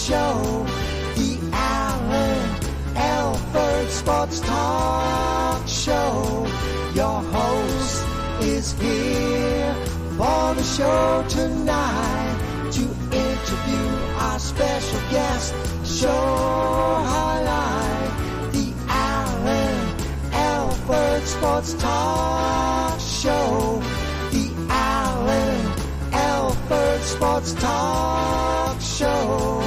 Show. The Alan Alford Sports Talk Show. Your host is here for the show tonight to interview our special guest. Show highlight the Alan Alford Sports Talk Show. The Alan Alford Sports Talk Show.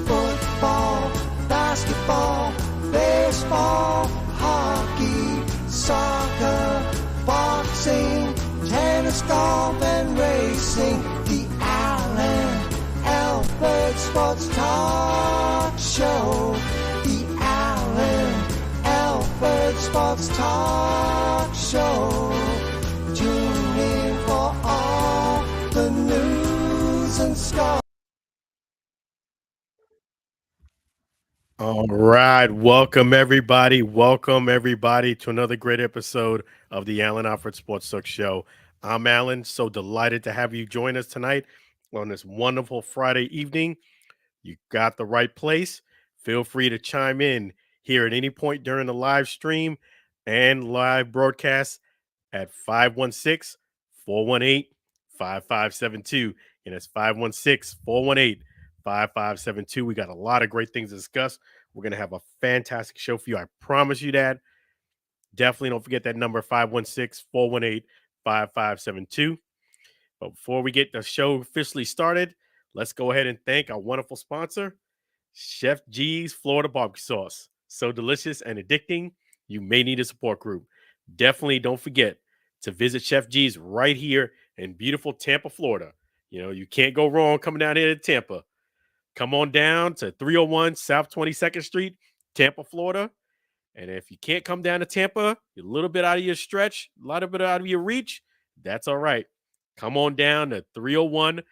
Football, basketball, baseball, hockey, soccer, boxing, tennis, golf, and racing. The Alan Alford Sports Talk Show. The Alan Alford Sports Talk Show. Tune in for all the news and scores. All right. Welcome, everybody. Welcome, everybody, to another great episode of the Alan Alford Sports Talk Show. I'm Alan. So delighted to have you join us tonight on this wonderful Friday evening. You got the right place. Feel free to chime in here at any point during the live stream and live broadcast at 516-418-5572. And it's 516-418-5572. We got a lot of great things to discuss. We're going to have a fantastic show for you. I promise you that. Definitely don't forget that number, 516-418-5572. But before we get the show officially started, let's go ahead and thank our wonderful sponsor, Chef G's Florida Barbecue Sauce. So delicious and addicting, you may need a support group. Definitely don't forget to visit Chef G's right here in beautiful Tampa, Florida. You know, you can't go wrong coming down here to Tampa. Come on down to 301 South 22nd Street, Tampa, Florida. And if you can't come down to Tampa, you're a little bit out of your stretch, a little bit out of your reach, that's all right. Come on down to 301.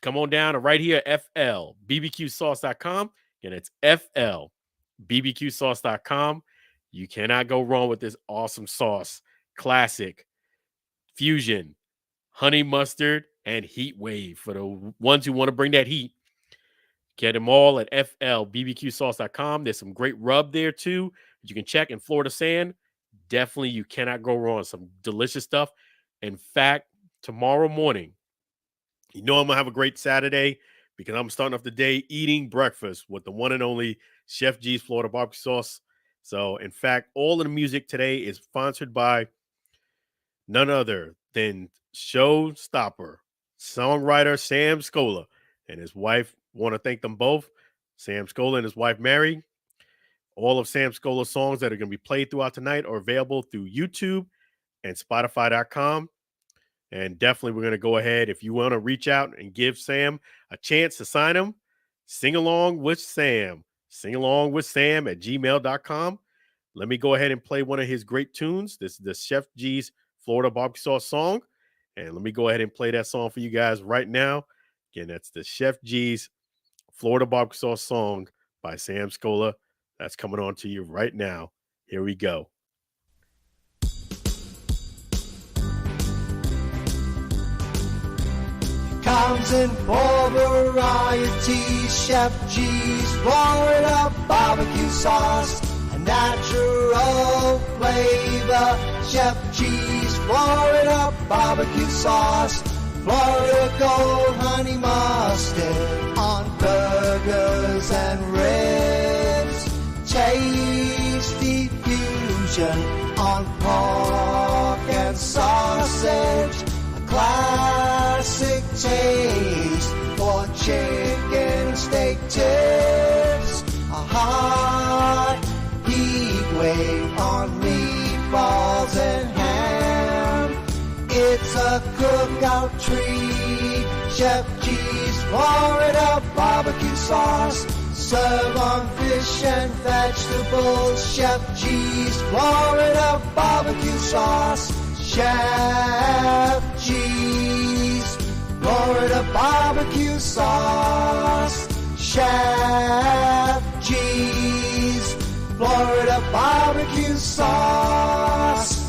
Come on down to right here, FLBBQSauce.com. And it's FLBBQSauce.com. You cannot go wrong with this awesome sauce. Classic, fusion, honey mustard, and heat wave. For the ones who want to bring that heat, get them all at FLBBQSauce.com. There's some great rub there too that you can check in Florida Sand. Definitely, you cannot go wrong. Some delicious stuff. In fact, tomorrow morning, you know I'm going to have a great Saturday because I'm starting off the day eating breakfast with the one and only Chef G's Florida Barbecue Sauce. So, in fact, all of the music today is sponsored by none other than showstopper, songwriter Sam Scola and his wife. Want to thank them both, Sam Scola and his wife, Mary. All of Sam Scola's songs that are going to be played throughout tonight are available through YouTube and Spotify.com. And definitely we're going to go ahead. If you want to reach out and give Sam a chance to sign him, sing along with Sam. Sing along with Sam at gmail.com. Let me go ahead and play one of his great tunes. This is the Chef G's Florida Barbecue Sauce song. And let me go ahead and play that song for you guys right now. Again, that's the Chef G's Florida Barbecue Sauce song by Sam Scola. That's coming on to you right now. Here we go. Comes in four varieties. Chef G's Florida Barbecue Sauce, a natural flavor. Chef G's Florida Barbecue Sauce, Florida Gold Honey Mustard on burgers and ribs. Tasty fusion on pork and sausage. A classic taste for chicken steak tips. A hot heat wave on meatballs and ham. It's a cookout treat. Chef G's Florida Barbecue Sauce. Serve on fish and vegetables. Chef G's Florida Barbecue Sauce. Chef G's Florida Barbecue Sauce. Chef G's Florida Barbecue Sauce.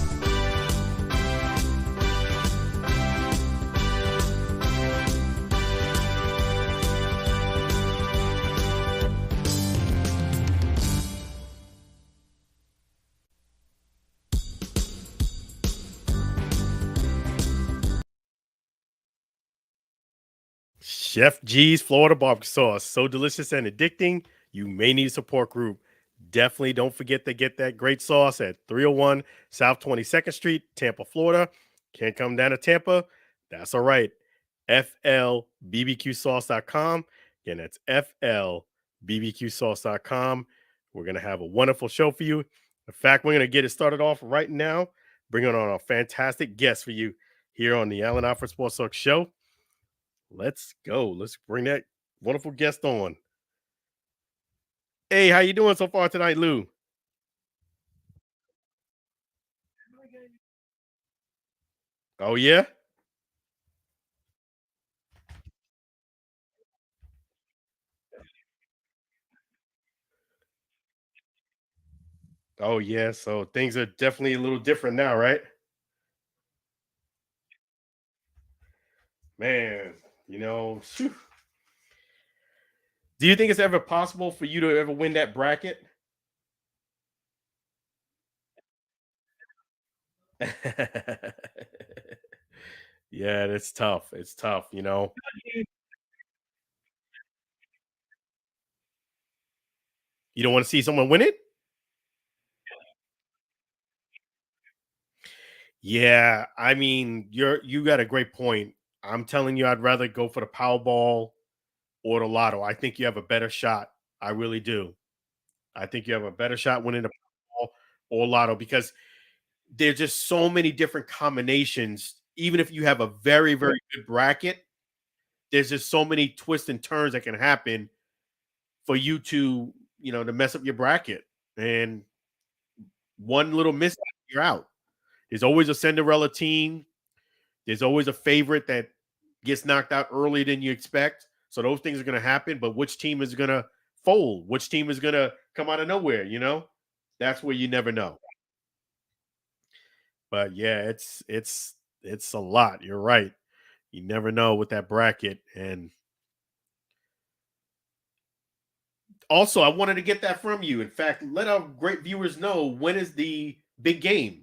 Chef G's Florida barbecue sauce. So delicious and addicting. You may need a support group. Definitely don't forget to get that great sauce at 301 South 22nd Street, Tampa, Florida. Can't come down to Tampa? That's all right. FLBBQSauce.com. Again, that's FLBBQSauce.com. We're going to have a wonderful show for you. In fact, we're going to get it started off right now, bringing on a fantastic guest for you here on the Allen Alfred Sports Talk Show. Let's go. Let's bring that wonderful guest on. Hey, how you doing so far tonight, Lou? Oh yeah? Oh yeah. So things are definitely a little different now, right? Man, phew. Do you think it's ever possible for you to ever win that bracket? Yeah, it's tough. It's tough. You don't want to see someone win it? Yeah, I mean, you got a great point. I'm telling you, I'd rather go for the Powerball or the Lotto. I think you have a better shot. I really do. I think you have a better shot winning the Powerball or Lotto because there's just so many different combinations. Even if you have a very, very good bracket, there's just so many twists and turns that can happen for you to mess up your bracket. And one little miss, you're out. There's always a Cinderella team. There's always a favorite that gets knocked out earlier than you expect. So those things are going to happen. But which team is going to fold? Which team is going to come out of nowhere? That's where you never know. But yeah, it's a lot. You're right. You never know with that bracket. And also, I wanted to get that from you. In fact, let our great viewers know when is the big game.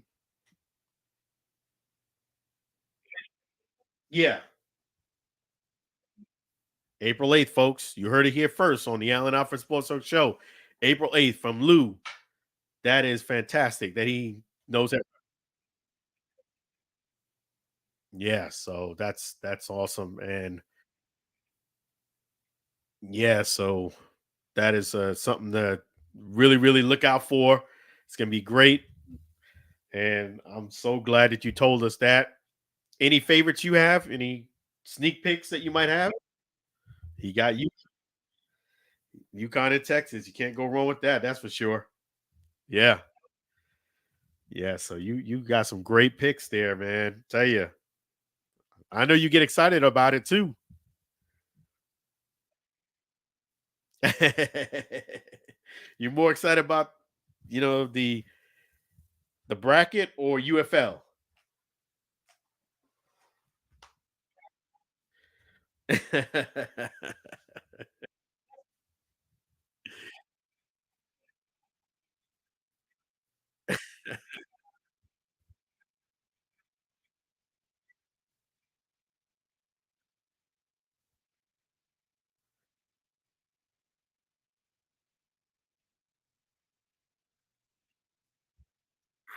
Yeah, April 8th, folks. You heard it here first on the Allen Alfred Sports Talk Show. April 8th from Lou. That is fantastic that he knows that. Yeah, so that's awesome. And yeah, so that is something to really, really look out for. It's gonna be great. And I'm so glad that you told us that. Any favorites you have? Any sneak peeks that you might have? He got you, UConn in Texas. You can't go wrong with that. That's for sure. Yeah, yeah. So you got some great picks there, man. Tell you, I know you get excited about it too. You're more excited about the bracket or UFL?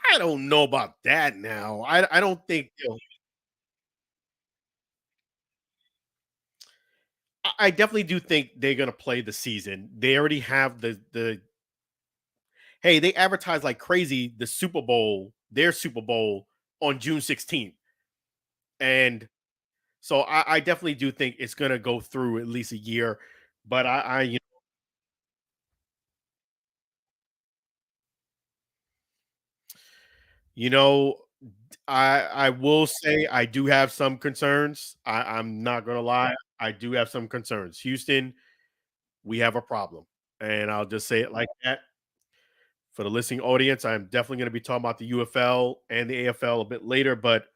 I don't know about that now. I don't think I definitely do think they're gonna play the season. They already have the hey, they advertise like crazy the Super Bowl, their Super Bowl on June 16th. And so I definitely do think it's gonna go through at least a year. But you know, I will say I do have some concerns. I'm not gonna lie. I do have some concerns. Houston, we have a problem. And I'll just say it like that. For the listening audience, I'm definitely going to be talking about the UFL and the AFL a bit later, but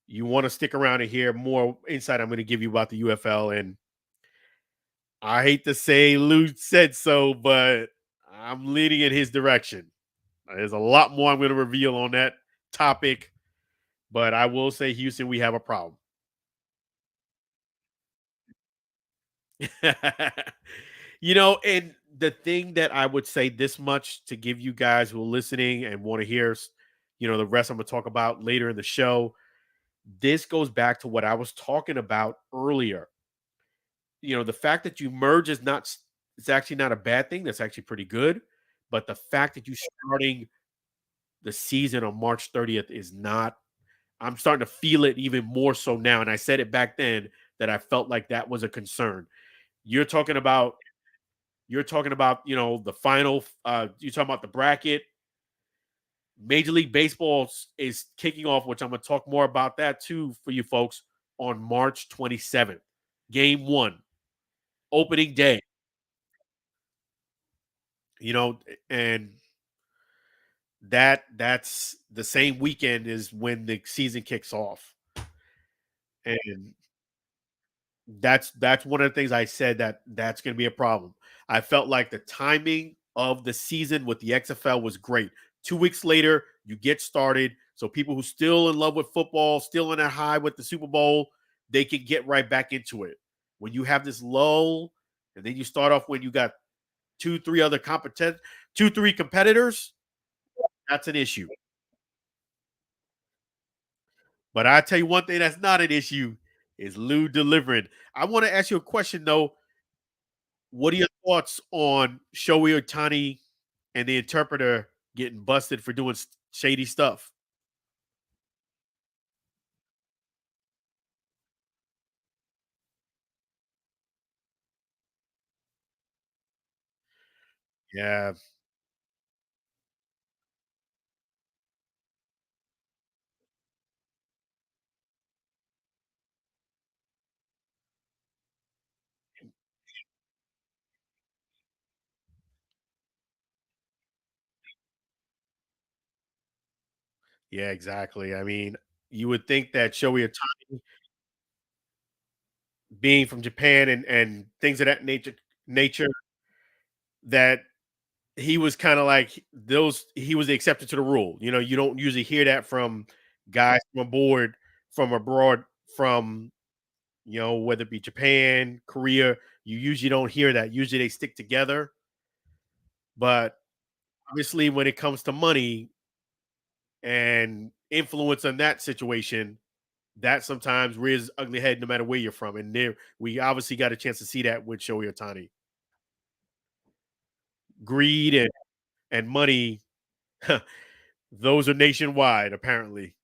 you want to stick around and hear more insight I'm going to give you about the UFL. And I hate to say Lou said so, but I'm leading in his direction. There's a lot more I'm going to reveal on that topic, but I will say, Houston, we have a problem. And the thing that I would say this much to give you guys who are listening and want to hear, the rest I'm going to talk about later in the show. This goes back to what I was talking about earlier. The fact that you merge is not, it's actually not a bad thing. That's actually pretty good. But the fact that you starting the season on March 30th is not, I'm starting to feel it even more so now. And I said it back then that I felt like that was a concern. You're talking about the final, you're talking about the bracket. Major League Baseball is kicking off, which I'm going to talk more about that too for you folks on March 27th. Game 1, opening day. And that's the same weekend is when the season kicks off. And that's one of the things I said that's going to be a problem. I felt like the timing of the season with the XFL was great. 2 weeks later, you get started. So people who still in love with football, still in that high with the Super Bowl, they can get right back into it. When you have this lull, and then you start off when you got two, three competitors, that's an issue. But I tell you one thing that's not an issue is Lou delivering. I want to ask you a question though. What are your thoughts on Shoei Ohtani and the interpreter getting busted for doing shady stuff? Yeah, yeah, exactly. I mean, you would think that Shoei Ohtani, being from Japan and things of that nature, that he was kind of like those. He was the exception to the rule. You don't usually hear that from guys from abroad, from whether it be Japan, Korea. You usually don't hear that. Usually they stick together. But obviously, when it comes to money and influence on that situation, that sometimes rears ugly head no matter where you're from. And there, we obviously got a chance to see that with Shohei Ohtani. Greed and money, those are nationwide, apparently.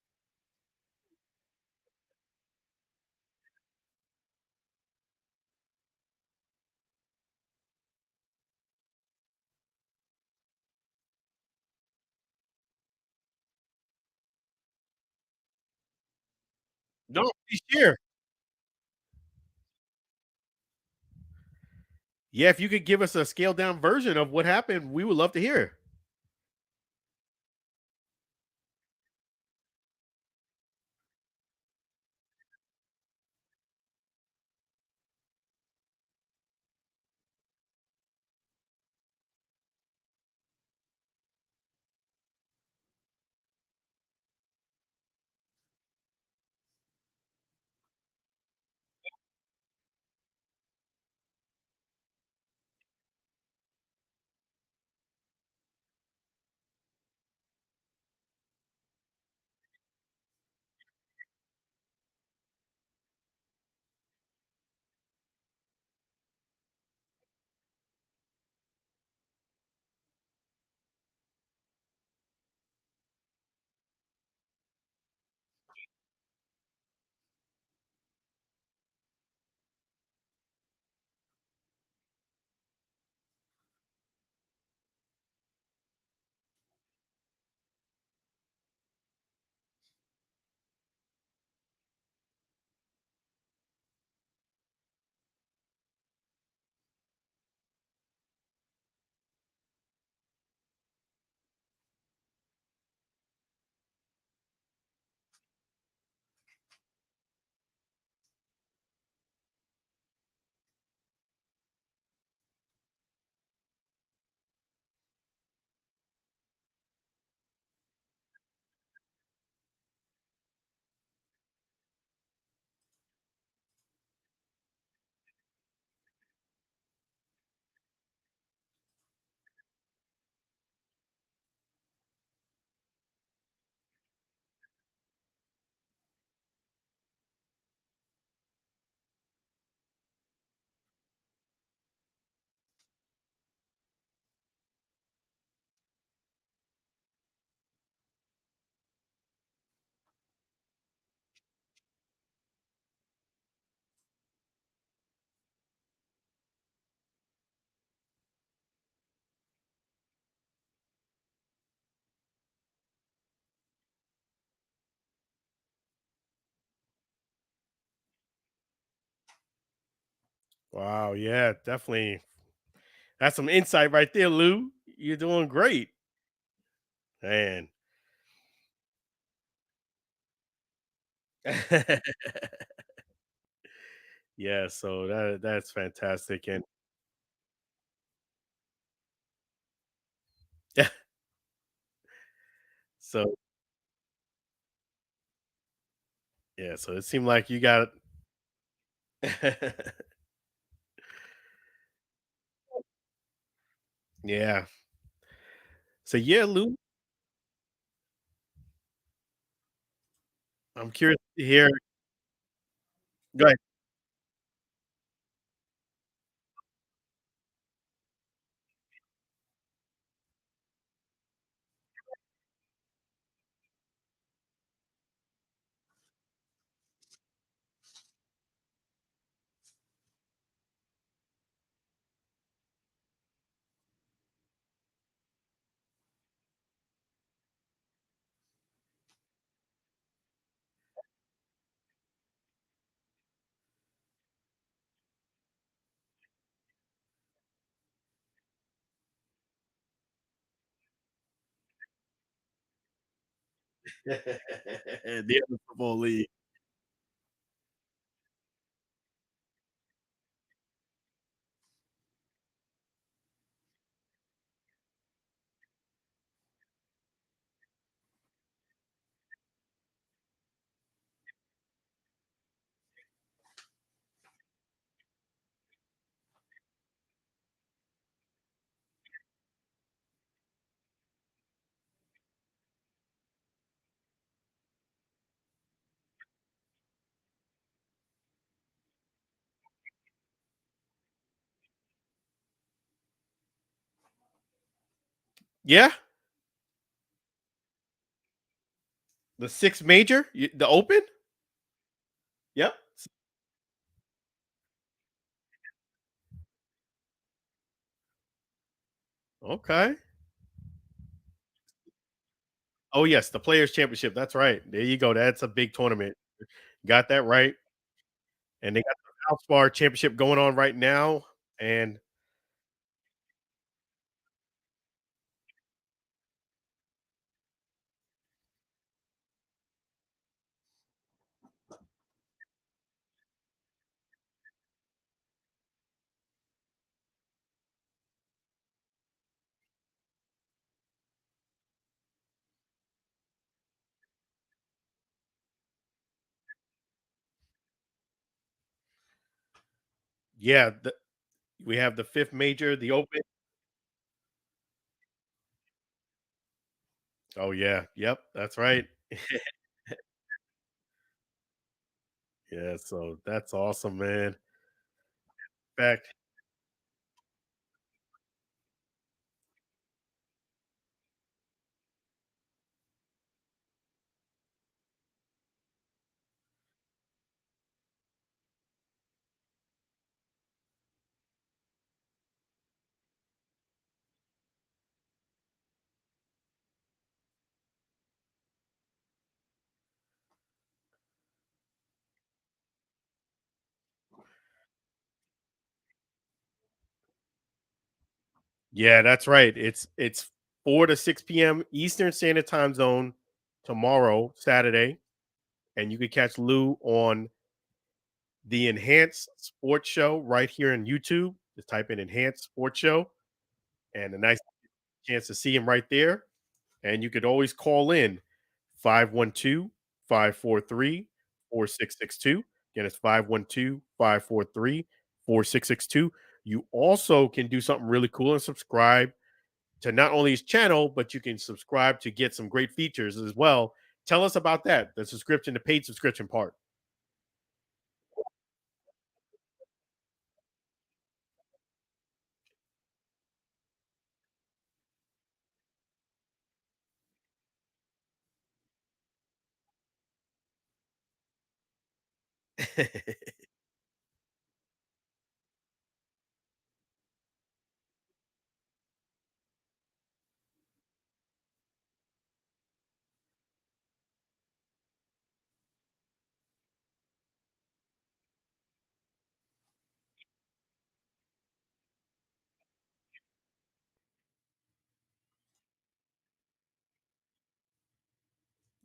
No, please share. Yeah, if you could give us a scaled down version of what happened, we would love to hear. Wow, yeah, definitely. That's some insight right there, Lou. You're doing great, man. Yeah, so that's fantastic, and yeah, so yeah, so it seemed like you got yeah. So yeah, Lou, I'm curious to hear. Go ahead. The other football league. Yeah, the sixth major, the Open. Yep. Okay. Oh yes, the Players Championship. That's right. There you go. That's a big tournament. Got that right. And they got the Valspar Championship going on right now. And yeah, we have the fifth major, the Open. Oh yeah, yep, that's right. Yeah, so that's awesome, man. In fact, yeah, that's right. It's 4 to 6 p.m. Eastern Standard Time Zone tomorrow, Saturday, and you can catch Lou on the Enhanced Sports Show right here on YouTube. Just type in Enhanced Sports Show, and a nice chance to see him right there. And you could always call in 512-543-4662. Again, it's 512-543-4662. You also can do something really cool and subscribe to not only his channel, but you can subscribe to get some great features as well. Tell us about that, the subscription, the paid subscription part.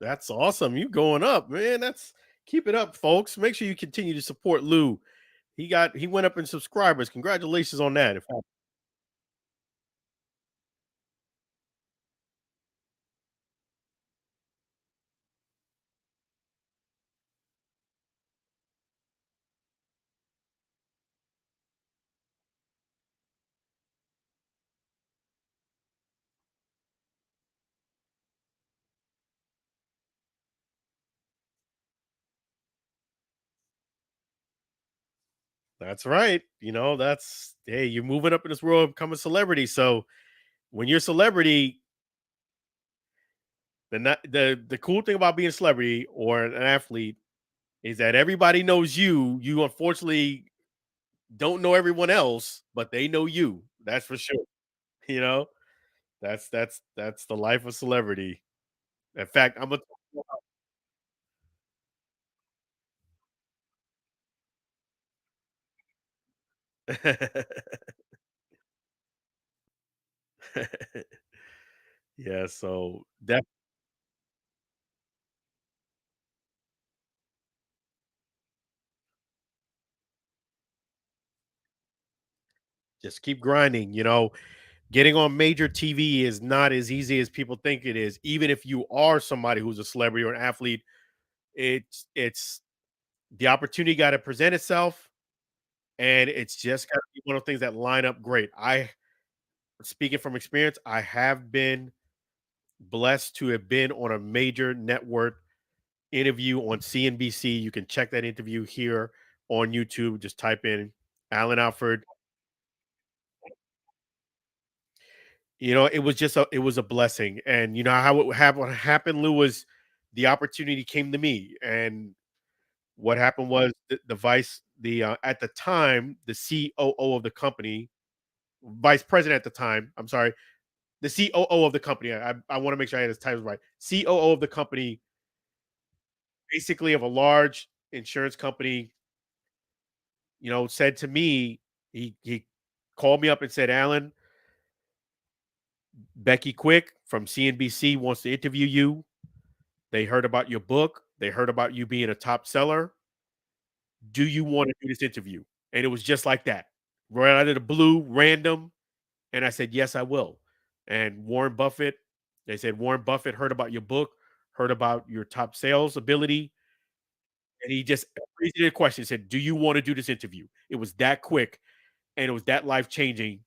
That's awesome. You going up, man. That's keep it up, folks. Make sure you continue to support Lou. He went up in subscribers. Congratulations on that. That's right. That's hey, you're moving up in this world, become a celebrity. So when you're a celebrity, the cool thing about being a celebrity or an athlete is that everybody knows you. You unfortunately don't know everyone else, but they know you. That's for sure. You know, that's the life of celebrity. In fact, I'm a yeah. So that just keep grinding. Getting on major TV is not as easy as people think it is. Even if you are somebody who's a celebrity or an athlete, it's the opportunity got to present itself, and it's just got to be one of the things that line up great. I speaking from experience, I have been blessed to have been on a major network interview on CNBC. You can check that interview here on YouTube. Just type in Alan Alford. It was a blessing, and how what happened, Lou, was the opportunity came to me, and what happened was at the time the COO of the company, vice president at the time. I'm sorry, the COO of the company. I want to make sure I had his titles right. COO of the company, basically of a large insurance company, said to me, he called me up and said, Alan, Becky Quick from CNBC wants to interview you. They heard about your book. They heard about you being a top seller. Do you want to do this interview? And it was just like that, right out of the blue, random. And I said, yes, I will. And they said, Warren Buffett heard about your book, heard about your top sales ability. And he just raised a question, said, do you want to do this interview? It was that quick and it was that life changing.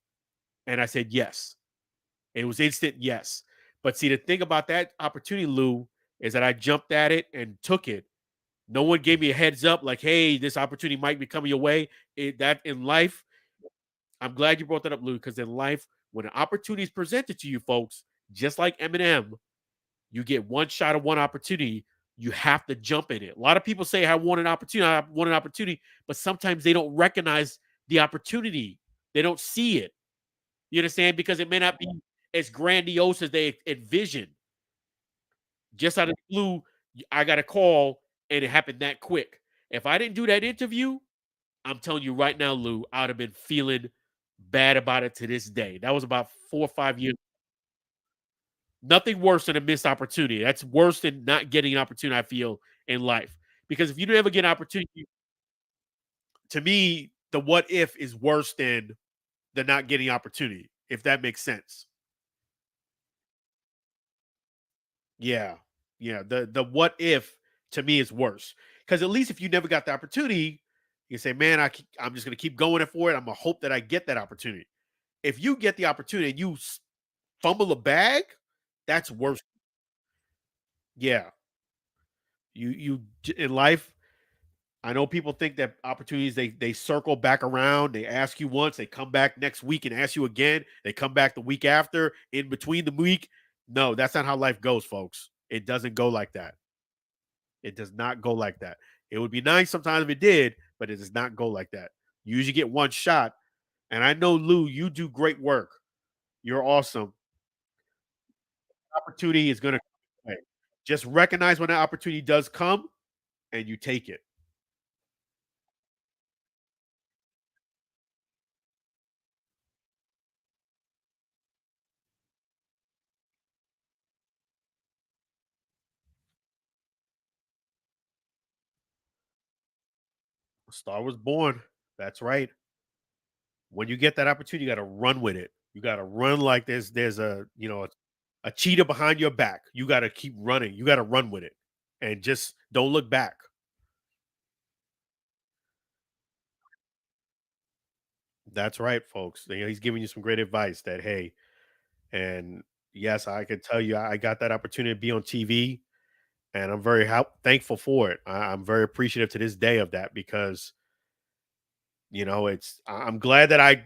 And I said, yes. It was instant, yes. But see, the thing about that opportunity, Lou, is that I jumped at it and took it. No one gave me a heads up, like, hey, this opportunity might be coming your way. That in life, I'm glad you brought that up, Lou, because in life, when an opportunity is presented to you, folks, just like Eminem, you get one shot of one opportunity. You have to jump in it. A lot of people say, I want an opportunity, but sometimes they don't recognize the opportunity. They don't see it. You understand? Because it may not be as grandiose as they envision. Just out of the blue, I got a call and it happened that quick. If I didn't do that interview, I'm telling you right now, Lou, I would have been feeling bad about it to this day. That was about 4 or 5 years. Nothing worse than a missed opportunity. That's worse than not getting an opportunity, I feel, in life. Because if you never get an opportunity, to me, the what if is worse than the not getting opportunity, if that makes sense. Yeah. Yeah. The what if to me is worse. Because at least if you never got the opportunity, you say, man, I'm just going to keep going for it. I'm going to hope that I get that opportunity. If you get the opportunity and you fumble a bag, that's worse. Yeah. In life, I know people think that opportunities they circle back around. They ask you once, they come back next week and ask you again. They come back the week after, in between the week. No, that's not how life goes, folks. It doesn't go like that. It does not go like that. It would be nice sometimes if it did, but it does not go like that. You usually get one shot. And I know, Lou, you do great work. You're awesome. Opportunity is going to come. Just recognize when that opportunity does come and you take it. Star was born. That's right. When you get that opportunity, you got to run with it. You got to run like there's a cheetah behind your back. You got to keep running. You got to run with it, and just don't look back. That's right, folks. He's giving you some great advice. That hey, and yes, I can tell you, I got that opportunity to be on TV, and I'm very thankful for it. I'm very appreciative to this day of that because I'm glad that I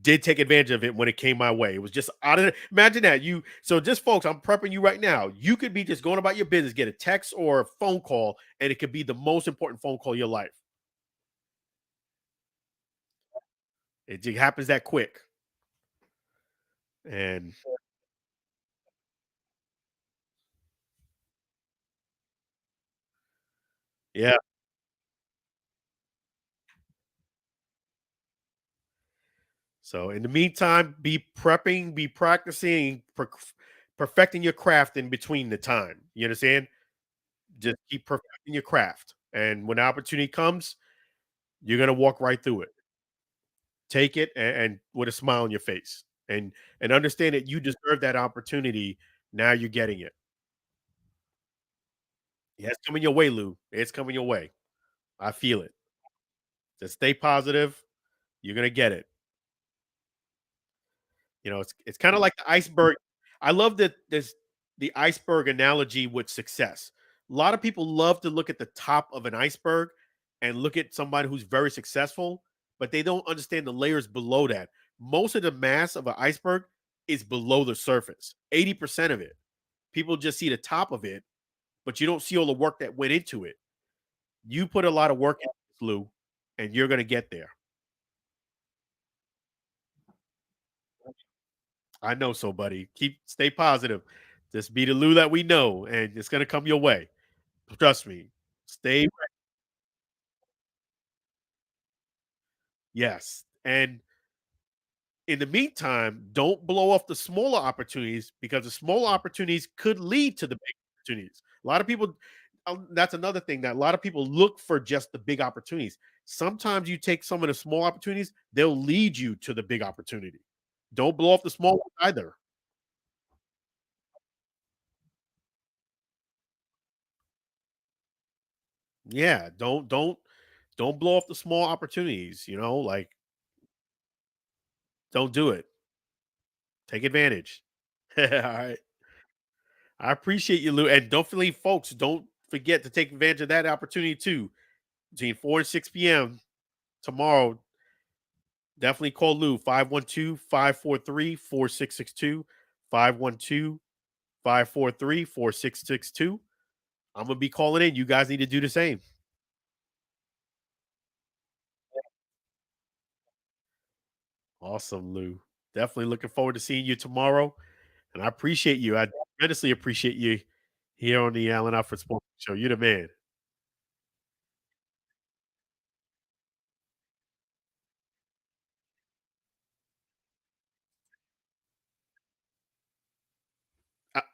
did take advantage of it when it came my way. It was just out of imagine that you so just folks, I'm prepping you right now. You could be just going about your business, get a text or a phone call, and it could be the most important phone call of your life. It just happens that quick. And yeah, so in the meantime, be prepping, be practicing, perfecting your craft in between the time. You understand? Just keep perfecting your craft. And when the opportunity comes, you're gonna walk right through it. Take it and with a smile on your face and understand that you deserve that opportunity. Now you're getting it. Yeah, it's coming your way, Lou. It's coming your way. I feel it. Just stay positive. You're gonna get it. It's kind of like the iceberg. I love that this the iceberg analogy with success. A lot of people love to look at the top of an iceberg and look at somebody who's very successful, but they don't understand the layers below that. Most of the mass of an iceberg is below the surface. 80% of it. People just see the top of it, but you don't see all the work that went into it. You put a lot of work into this, Lou, and you're gonna get there. I know so, buddy. Stay positive. Just be the Lou that we know, and it's gonna come your way. Trust me. Stay yes. And in the meantime, don't blow off the smaller opportunities because the smaller opportunities could lead to the big opportunities. A lot of people that's another thing that a lot of people look for just the big opportunities. Sometimes you take some of the small opportunities, they'll lead you to the big opportunity. Don't blow off the small ones either. Yeah, don't blow off the small opportunities, like don't do it. Take advantage. All right. I appreciate you, Lou. And definitely, folks, don't forget to take advantage of that opportunity too. Between 4 and 6 p.m. tomorrow, definitely call Lou 512-543-4662. 512-543-4662. I'm gonna be calling in. You guys need to do the same. Awesome, Lou. Definitely looking forward to seeing you tomorrow. And I appreciate you. I tremendously appreciate you here on the Allen Alfred Sports Show. You're the man.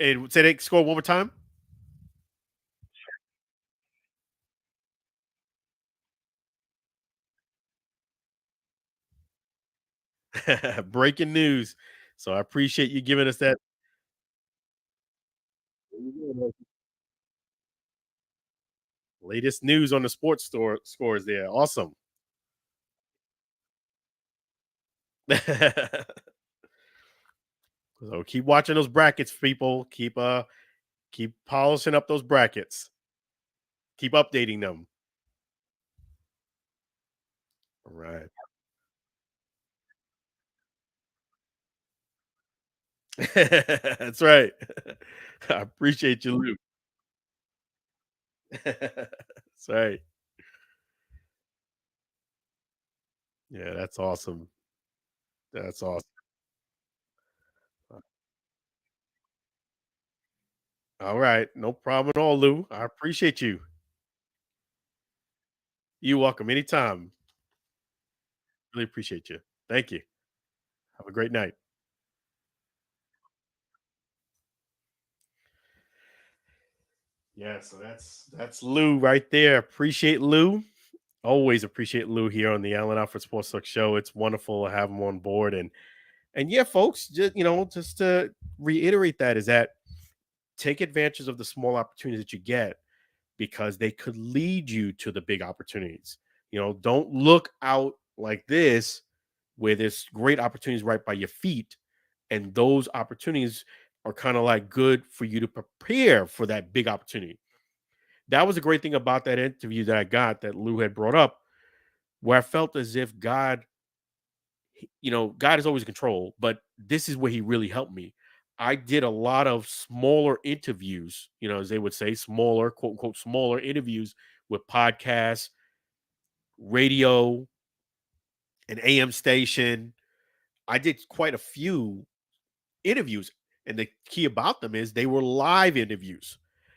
And say they score one more time. Breaking news. So I appreciate you giving us that latest news on the sports store scores there. Awesome. So keep watching those brackets, people. Keep polishing up those brackets. Keep updating them. All right. That's right. I appreciate you, Luke. That's right. Yeah, that's awesome. That's awesome. All right. No problem at all, Lou. I appreciate you. You're welcome anytime. Really appreciate you. Thank you. Have a great night. Yeah, so that's Lou right there. Appreciate Lou. Always appreciate Lou here on the Allen Alfred Sports Talk Show. It's wonderful to have him on board. And yeah, folks, just to reiterate that is that take advantage of the small opportunities that you get because they could lead you to the big opportunities. Don't look out like this where there's great opportunities right by your feet. And those opportunities are kind of like good for you to prepare for that big opportunity. That was a great thing about that interview that I got that Lou had brought up, where I felt as if God is always in control, but this is where he really helped me. I did a lot of smaller interviews, as they would say, smaller, quote unquote, smaller interviews with podcasts, radio, an AM station. I did quite a few interviews. And the key about them is they were live interviews.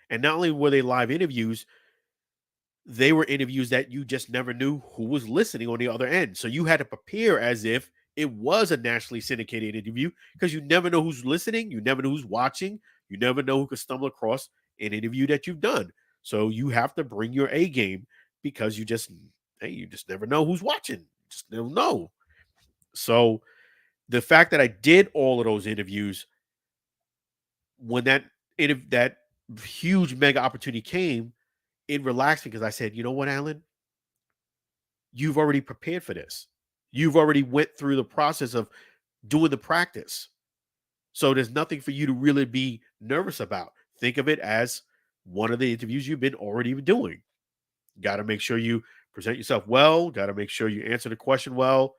And not only were they live interviews, they were interviews that you just never knew who was listening on the other end. So you had to prepare as if it was a nationally syndicated interview because you never know who's listening. You never know who's watching. You never know who could stumble across an interview that you've done. So you have to bring your A game because you just never know who's watching. You just don't know. So the fact that I did all of those interviews, when that huge mega opportunity came, it relaxed me because I said, you know what, Alan? You've already prepared for this. You've already went through the process of doing the practice. So there's nothing for you to really be nervous about. Think of it as one of the interviews you've been already doing. Got to make sure you present yourself well. Got to make sure you answer the question well.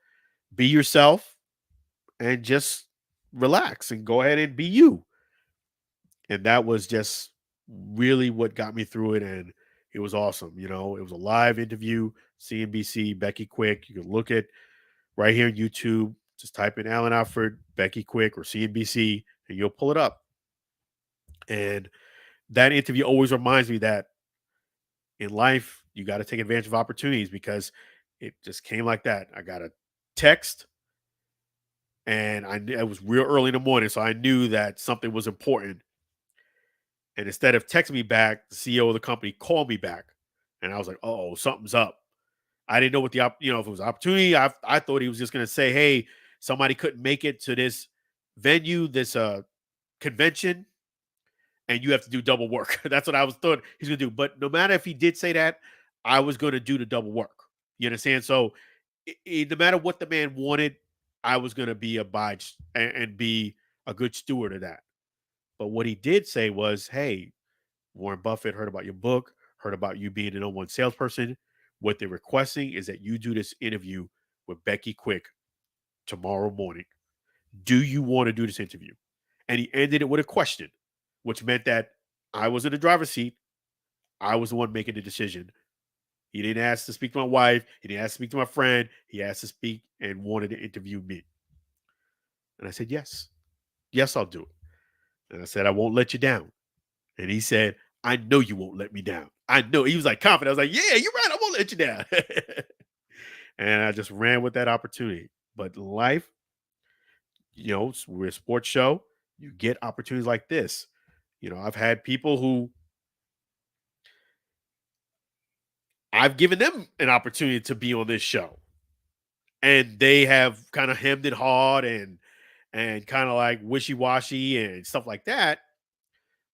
Be yourself and just relax and go ahead and be you. And that was just really what got me through it. And it was awesome. It was a live interview, CNBC, Becky Quick. You can look at right here on YouTube. Just type in Allen Alfred, Becky Quick, or CNBC, and you'll pull it up. And that interview always reminds me that in life, you got to take advantage of opportunities because it just came like that. I got a text, and it was real early in the morning, so I knew that something was important. And instead of texting me back, the CEO of the company called me back, and I was like, "Oh, something's up." I didn't know what if it was an opportunity. I thought he was just going to say, "Hey, somebody couldn't make it to this venue, this convention, and you have to do double work." That's what I was thought he's going to do. But no matter if he did say that, I was going to do the double work. You understand? So no matter what the man wanted, I was going to be obliged and be a good steward of that. But what he did say was, "Hey, Warren Buffett heard about your book, heard about you being an #1 salesperson. What they're requesting is that you do this interview with Becky Quick tomorrow morning. Do you want to do this interview?" And he ended it with a question, which meant that I was in the driver's seat. I was the one making the decision. He didn't ask to speak to my wife. He didn't ask to speak to my friend. He asked to speak and wanted to interview me. And I said, yes. Yes, I'll do it. And I said, I won't let you down. And he said, I know you won't let me down. I know. He was like confident. I was like, yeah, you're right. I won't let you down. And I just ran with that opportunity. But life, we're a sports show. You get opportunities like this. I've had people who I've given them an opportunity to be on this show. And they have kind of hemmed it hard and kind of like wishy-washy and stuff like that.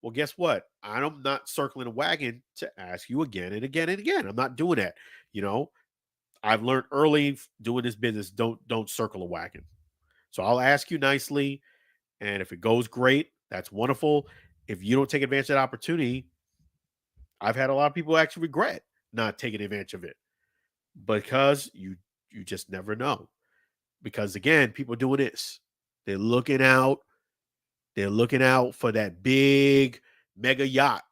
Well, guess what? I'm not circling a wagon to ask you again and again and again. I'm not doing that. I've learned early doing this business, don't circle a wagon. So I'll ask you nicely, and if it goes great, that's wonderful. If you don't take advantage of that opportunity, I've had a lot of people actually regret not taking advantage of it because you just never know. Because again, people doing this, they're looking out for that big mega yacht.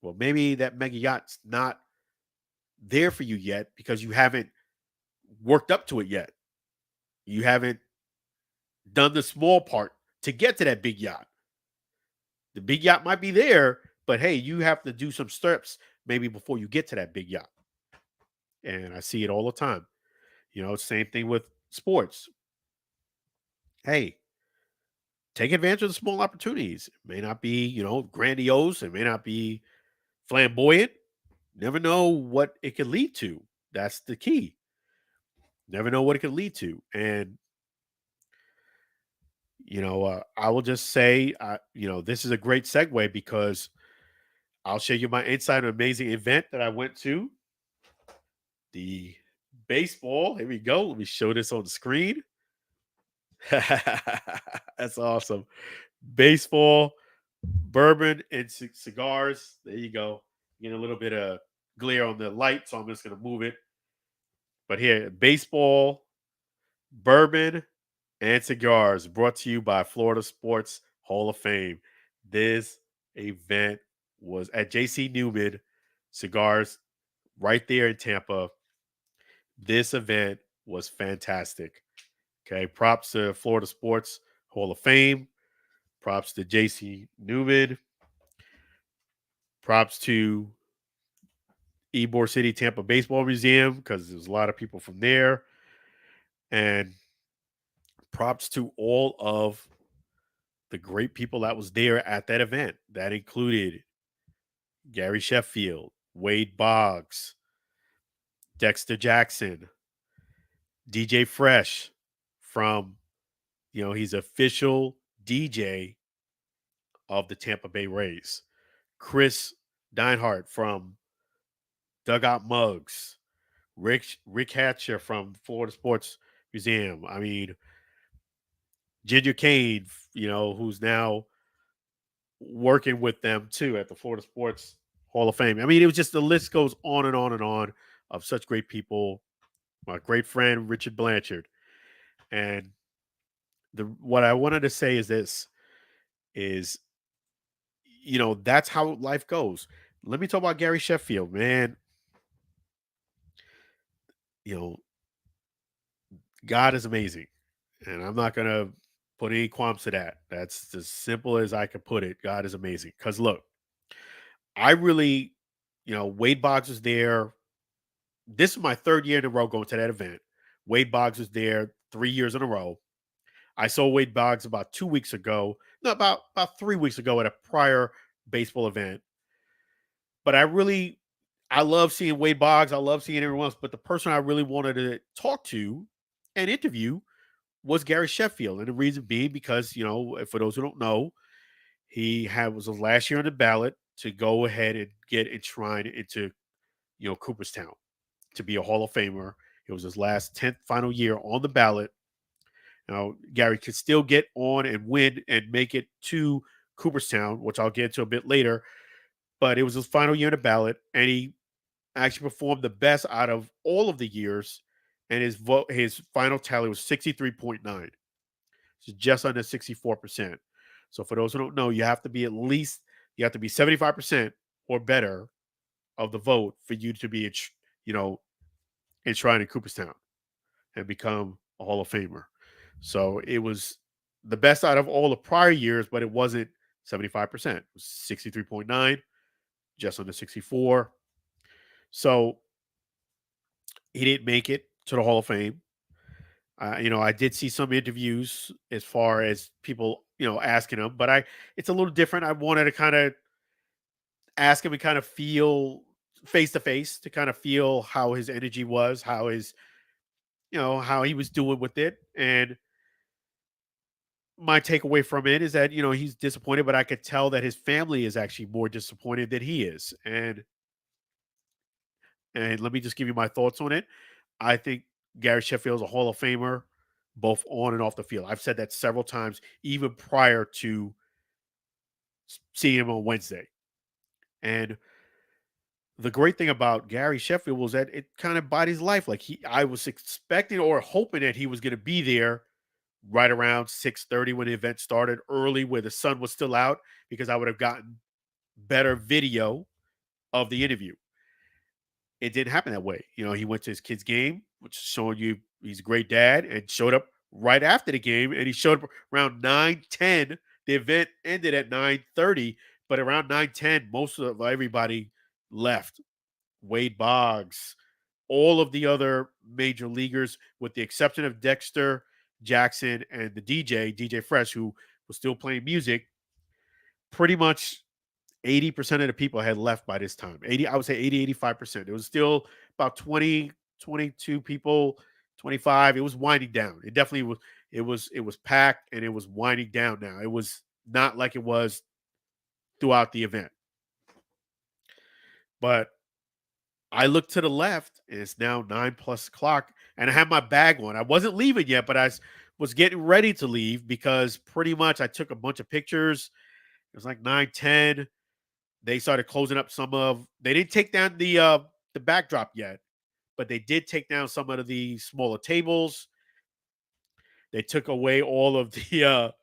Well, maybe that mega yacht's not there for you yet because you haven't worked up to it yet. You haven't done the small part to get to that big yacht. The big yacht might be there, but hey, you have to do some steps maybe before you get to that big yacht. And I see it all the time. Same thing with sports. Hey, take advantage of the small opportunities. It may not be, grandiose. It may not be flamboyant, Never know what it could lead to. That's the key. Never know what it could lead to. And, I will just say, this is a great segue because I'll share you my insight on an amazing event that I went to. The baseball. Here we go. Let me show this on the screen. That's awesome. Baseball, bourbon, and cigars. There you go. Get a little bit of glare on the light, so I'm just going to move it. But here, baseball, bourbon, and cigars brought to you by Florida Sports Hall of Fame. This event was at JC Newman Cigars right there in Tampa. This event was fantastic. Okay, props to Florida Sports Hall of Fame. Props to JC Newman. Props to Ybor City Tampa Baseball Museum because there's a lot of people from there. And props to all of the great people that was there at that event. That included Gary Sheffield, Wade Boggs, Dexter Jackson, DJ Fresh from, he's official DJ of the Tampa Bay Rays. Chris Deinhardt from Dugout Mugs. Rick Hatcher from Florida Sports Museum. I mean, Ginger Kane, who's now working with them too at the Florida Sports Hall of Fame. I mean, it was just the list goes on and on and on of such great people. My great friend Richard Blanchard. And what I wanted to say is this is, that's how life goes. Let me talk about Gary Sheffield, man. God is amazing. And I'm not going to put any qualms to that. That's as simple as I can put it. God is amazing. Because look, I really, Wade Boggs was there. This is my third year in a row going to that event. Wade Boggs was there 3 years in a row. I saw Wade Boggs about 2 weeks ago. No, about 3 weeks ago at a prior baseball event. But I love seeing Wade Boggs. I love seeing everyone else. But the person I really wanted to talk to and interview was Gary Sheffield. And the reason being because, for those who don't know, was the last year on the ballot to go ahead and get enshrined into, Cooperstown to be a Hall of Famer. It was his last 10th final year on the ballot. Now, Gary could still get on and win and make it to Cooperstown, which I'll get to a bit later. But it was his final year on the ballot, and he actually performed the best out of all of the years. And his final tally was 63.9. So just under 64%. So for those who don't know, you have to be 75% or better of the vote for you to be, enshrined in Cooperstown and become a Hall of Famer. So it was the best out of all the prior years, but it wasn't 75%. It was 63.9, just under 64. So he didn't make it to the Hall of Fame. I did see some interviews as far as people, asking him, but it's a little different. I wanted to kind of ask him and kind of feel face to face to kind of feel how his energy was, how he was doing with it. And my takeaway from it is that, he's disappointed, but I could tell that his family is actually more disappointed than he is. And let me just give you my thoughts on it. I think Gary Sheffield is a Hall of Famer, both on and off the field. I've said that several times, even prior to seeing him on Wednesday. And the great thing about Gary Sheffield was that it kind of bodied his life. Like I was expecting or hoping that he was going to be there right around 6:30 when the event started, early where the sun was still out, because I would have gotten better video of the interview. It didn't happen that way. He went to his kid's game, which is showing you he's a great dad, and showed up right after the game. And he showed up around 9:10. The event ended at 9:30, but around 9:10, most of everybody left. Wade Boggs, all of the other major leaguers, with the exception of Dexter Jackson and the DJ Fresh, who was still playing music, pretty much 80% of the people had left by this time. I would say 80, 85%. It was still about 20, 22 people, 25. It was winding down. It definitely was. It was packed and it was winding down now. It was not like it was throughout the event. But I looked to the left and it's now 9+ o'clock and I had my bag on. I wasn't leaving yet, but I was getting ready to leave because pretty much I took a bunch of pictures. It was like 9:10. They started closing up they didn't take down the backdrop yet, but they did take down some of the smaller tables. They took away all of the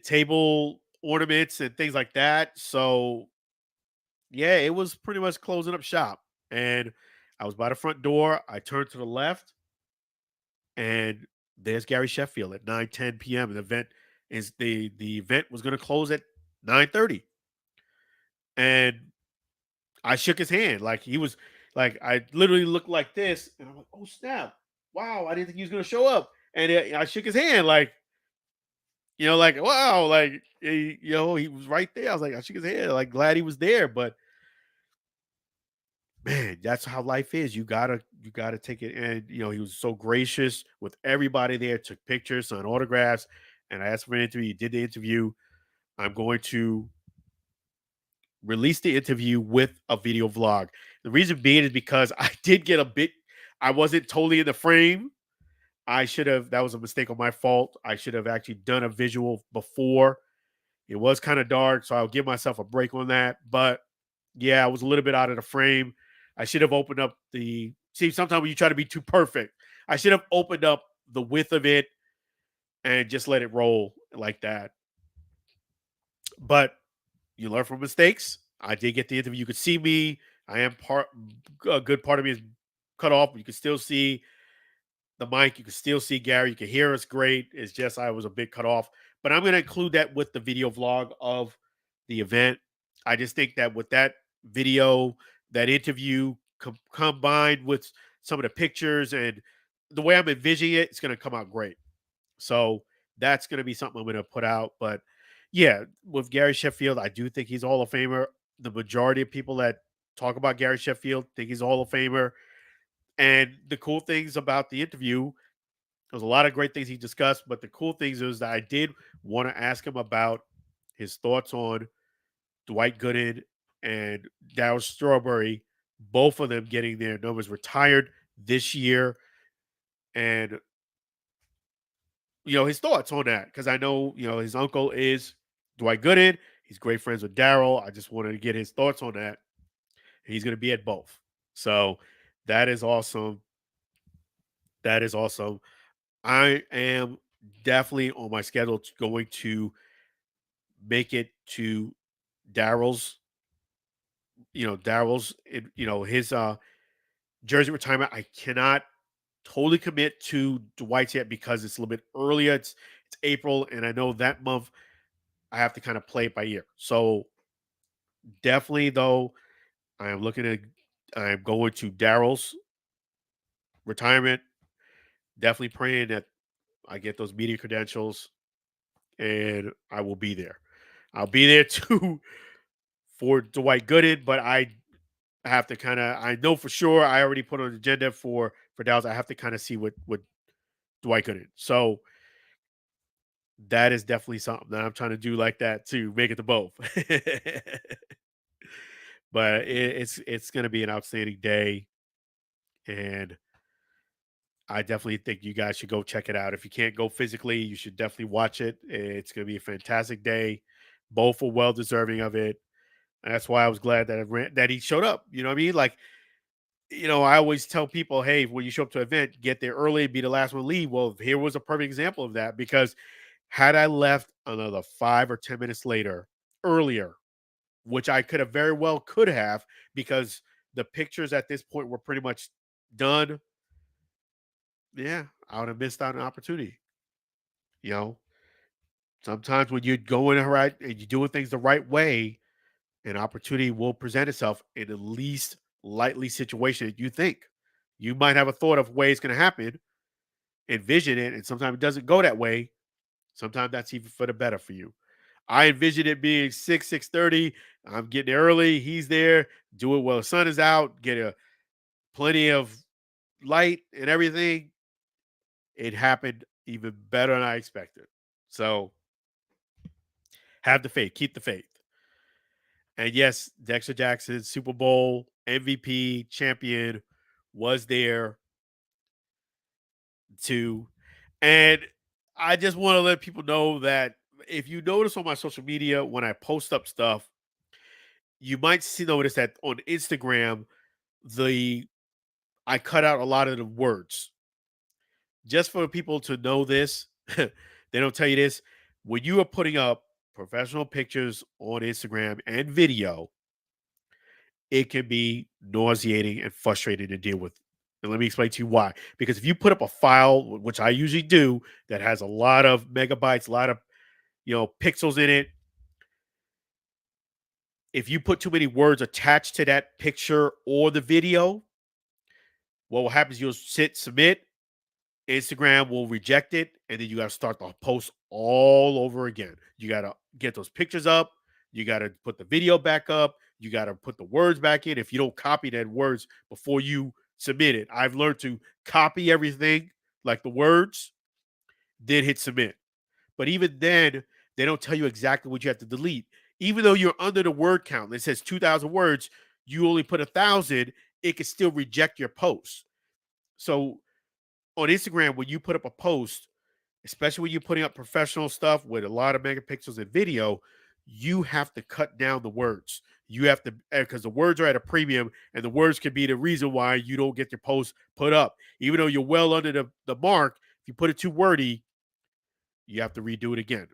table ornaments and things like that. So yeah, it was pretty much closing up shop. And I was by the front door. I turned to the left, and there's Gary Sheffield at 9:10 p.m. The event was going to close at 9:30, and I shook his hand like he was like I literally looked like this, and I'm like, oh snap, wow, I didn't think he was going to show up, and I shook his hand like like wow, like he was right there. I was like I shook his hand like glad he was there, but man, that's how life is. You gotta take it. And he was so gracious with everybody there, took pictures, signed autographs, and I asked for an interview. He did the interview. I'm going to release the interview with a video vlog. The reason being is because I did get I wasn't totally in the frame. That was a mistake on my fault. I should have actually done a visual before. It was kind of dark, so I'll give myself a break on that. But yeah, I was a little bit out of the frame. I should have opened up sometimes when you try to be too perfect, I should have opened up the width of it and just let it roll like that. But you learn from mistakes. I did get the interview. You could see me. A good part of me is cut off, but you can still see the mic. You can still see Gary. You can hear us great. It's just I was a bit cut off. But I'm going to include that with the video vlog of the event. I just think that with that video, that interview combined with some of the pictures and the way I'm envisioning it, it's going to come out great. So that's going to be something I'm going to put out. But yeah, with Gary Sheffield, I do think he's a Hall of Famer. The majority of people that talk about Gary Sheffield think he's a Hall of Famer. And the cool things about the interview, there's a lot of great things he discussed, but the cool things is that I did want to ask him about his thoughts on Dwight Gooden and Darryl Strawberry, both of them getting their numbers retired this year. And, his thoughts on that, because I know, his uncle is Dwight Gooden. He's great friends with Darryl. I just wanted to get his thoughts on that. He's going to be at both. So that is awesome. That is awesome. I am definitely on my schedule going to make it to Darryl's, his jersey retirement. I cannot totally commit to Dwight's yet because it's a little bit earlier. It's April, and I know that month I have to kind of play it by ear. So definitely, though, I am going to Darryl's retirement. Definitely praying that I get those media credentials, and I will be there. I'll be there too for Dwight Gooden, but I have to I know for sure I already put on the agenda for Dallas. I have to kind of see what Dwight Gooden. So that is definitely something that I'm trying to do like that to make it to both. But it's going to be an outstanding day, and I definitely think you guys should go check it out. If you can't go physically, you should definitely watch it. It's going to be a fantastic day. Both are well deserving of it. And that's why I was glad that he showed up. You know what I mean? Like, I always tell people, hey, when you show up to an event, get there early and be the last one to leave. Well, here was a perfect example of that, because had I left another 5 or 10 minutes earlier, which I could have, because the pictures at this point were pretty much done. Yeah, I would have missed out on an opportunity. Sometimes when you're going right and you're doing things the right way, an opportunity will present itself in the least likely situation that you think. You might have a thought of way it's going to happen, envision it, and sometimes it doesn't go that way. Sometimes that's even for the better for you. I envision it being 6:30. I'm getting early. He's there. Do it while the sun is out. Get plenty of light and everything. It happened even better than I expected. So have the faith. Keep the faith. And yes, Dexter Jackson, Super Bowl MVP champion, was there too. And I just want to let people know that if you notice on my social media when I post up stuff, you might notice that on Instagram, I cut out a lot of the words. Just for people to know this, they don't tell you this. When you are putting up professional pictures on Instagram and video, it can be nauseating and frustrating to deal with. And let me explain to you why. Because if you put up a file, which I usually do, that has a lot of megabytes, a lot of pixels in it, if you put too many words attached to that picture or the video, what will happen is you'll submit, Instagram will reject it, and then you got to start the post all over again. You got to get those pictures up. You got to put the video back up. You got to put the words back in. If you don't copy that words before you submit it, I've learned to copy everything, like the words, then hit submit. But even then, they don't tell you exactly what you have to delete. Even though you're under the word count, it says 2,000 words, you only put 1,000, it can still reject your post. So on Instagram, when you put up a post, especially when you're putting up professional stuff with a lot of megapixels and video, you have to cut down the words. You have to, because the words are at a premium, and the words can be the reason why you don't get your post put up. Even though you're well under the mark, if you put it too wordy, you have to redo it again.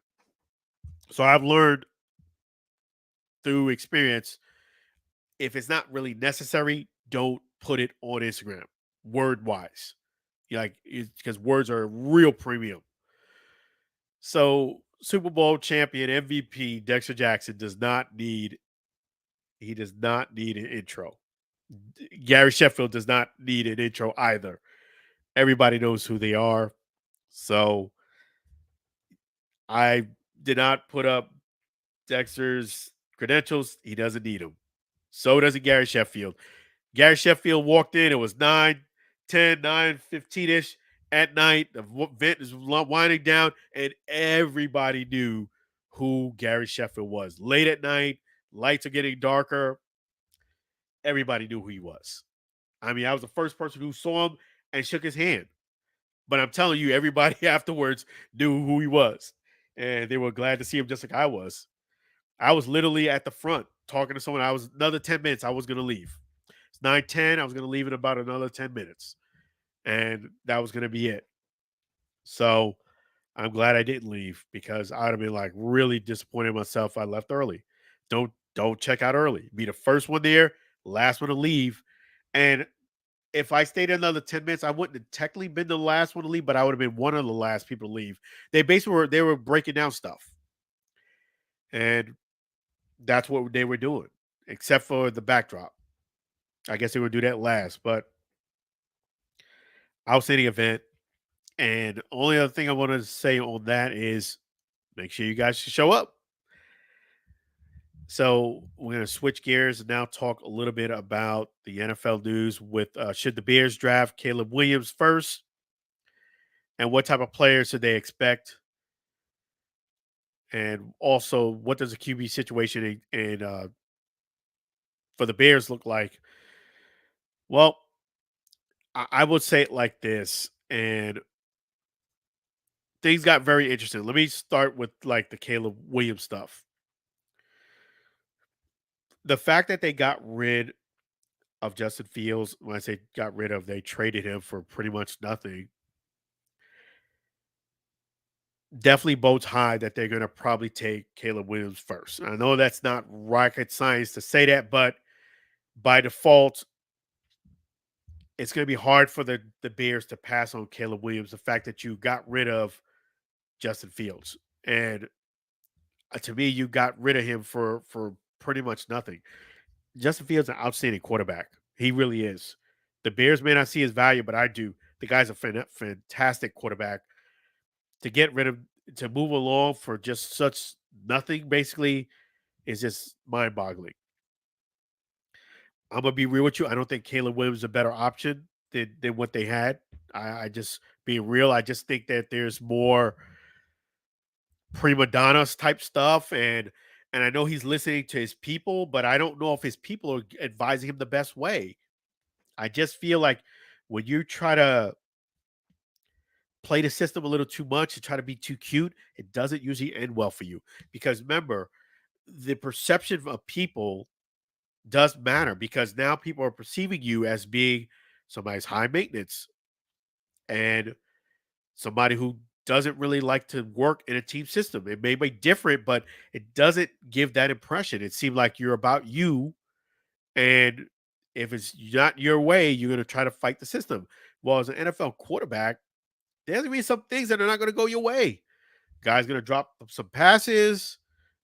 So I've learned through experience, if it's not really necessary, don't put it on Instagram, word wise. Because words are real premium. So Super Bowl champion MVP Dexter Jackson does not need an intro. Gary Sheffield does not need an intro either. Everybody knows who they are. So I did not put up Dexter's credentials. He doesn't need them. So doesn't Gary Sheffield. Gary Sheffield walked in. It was 9, 10, 9, 15-ish at night. The vent is winding down, and everybody knew who Gary Sheffield was. Late at night, lights are getting darker. Everybody knew who he was. I mean, I was the first person who saw him and shook his hand. But I'm telling you, everybody afterwards knew who he was. And they were glad to see him just like I was. I was literally at the front talking to someone. I was another 10 minutes. I was going to leave. It's 9:10. I was going to leave in about another 10 minutes. And that was going to be it. So I'm glad I didn't leave, because I'd have been like really disappointed in myself if I left early. Don't check out early. Be the first one there, last one to leave. And if I stayed another 10 minutes, I wouldn't have technically been the last one to leave, but I would have been one of the last people to leave. They basically were breaking down stuff. And that's what they were doing, except for the backdrop. I guess they would do that last, but outstanding event. And only other thing I want to say on that is make sure you guys show up. So we're going to switch gears and now talk a little bit about the NFL news with should the Bears draft Caleb Williams first, and what type of players should they expect, and also what does the QB situation and for the Bears look like? Well, I would say it like this, and things got very interesting. Let me start with like the Caleb Williams stuff. The fact that they got rid of Justin Fields, when I say got rid of, they traded him for pretty much nothing, definitely bodes high that they're going to probably take Caleb Williams first. I know that's not rocket science to say that, but by default, it's going to be hard for the Bears to pass on Caleb Williams. The fact that you got rid of Justin Fields, and to me, you got rid of him for pretty much nothing. Justin Fields is an outstanding quarterback. He really is. The Bears may not see his value, but I do. The guy's a fantastic quarterback. To get rid of, to move along for just such Nothing basically is just mind-boggling. I'm gonna be real with you. I don't think Caleb Williams is a better option than what they had. I just being real. I just think that there's more prima donnas type stuff, and I know he's listening to his people, but I don't know if his people are advising him the best way. I just feel like when you try to play the system a little too much and try to be too cute, it doesn't usually end well for you. Because remember, the perception of people does matter because now people are perceiving you as being somebody's high maintenance and somebody who doesn't really like to work in a team system. It may be different, but it doesn't give that impression. It seemed like you're about you, and if it's not your way, you're going to try to fight the system. Well, as an NFL quarterback, there's going to be some things that are not going to go your way. Guy's going to drop some passes.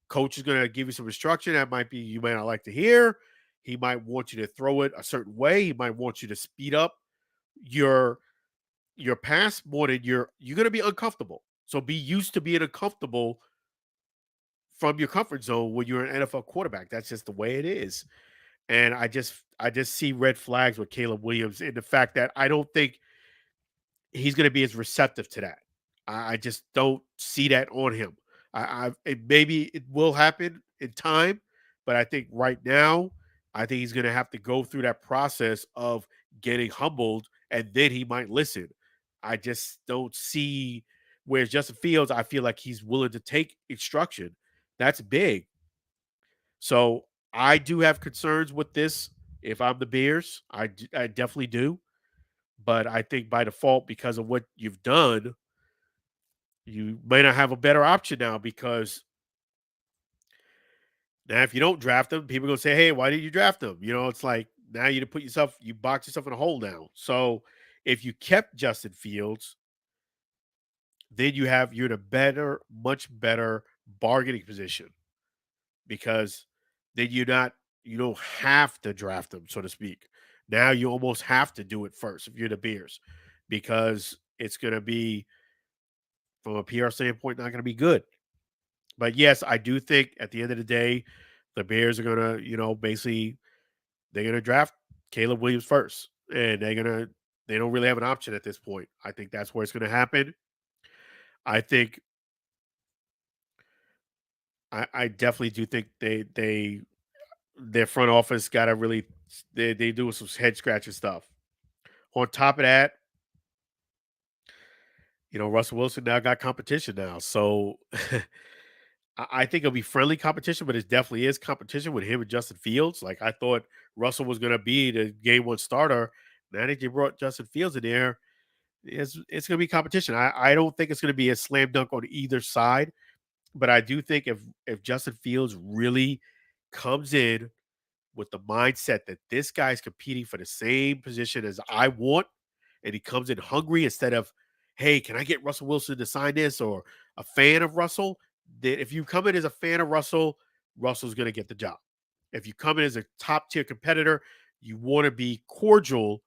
Coach is going to give you some instruction that might be you may not like to hear. He might want you to throw it a certain way. He might want you to speed up your pass more than you're going to be uncomfortable. So be used to being uncomfortable from your comfort zone when you're an NFL quarterback. That's just the way it is. And I just see red flags with Caleb Williams in the fact that I don't think he's going to be as receptive to that. I just don't see that on him. Maybe it will happen in time, but I think right now, I think he's going to have to go through that process of getting humbled, and then he might listen. I just don't see. Whereas Justin Fields, I feel like he's willing to take instruction. That's big. So I do have concerns with this. If I'm the Bears, I definitely do. But I think by default, because of what you've done, you may not have a better option now because now if you don't draft them, people are gonna say, "Hey, why did you draft them?" It's like now you box yourself in a hole now. So if you kept Justin Fields, then you're in a much better bargaining position because then you don't have to draft them, so to speak. Now you almost have to do it first if you're the Bears because it's gonna be from a PR standpoint not gonna be good. But yes, I do think at the end of the day, the Bears are gonna, basically they're gonna draft Caleb Williams first, and they don't really have an option at this point. I think that's where it's gonna happen. I think I definitely do think their front office got to really they do some head scratching stuff. On top of that, Russell Wilson now got competition now, so I think it'll be friendly competition, but it definitely is competition with him and Justin Fields. Like I thought Russell was going to be the game one starter. Now that you brought Justin Fields in there, it's going to be competition. I don't think it's going to be a slam dunk on either side, but I do think if Justin Fields really comes in with the mindset that this guy's competing for the same position as I want, and he comes in hungry instead of, hey, can I get Russell Wilson to sign this or a fan of Russell? Then if you come in as a fan of Russell, Russell's going to get the job. If you come in as a top tier competitor, you want to be cordial,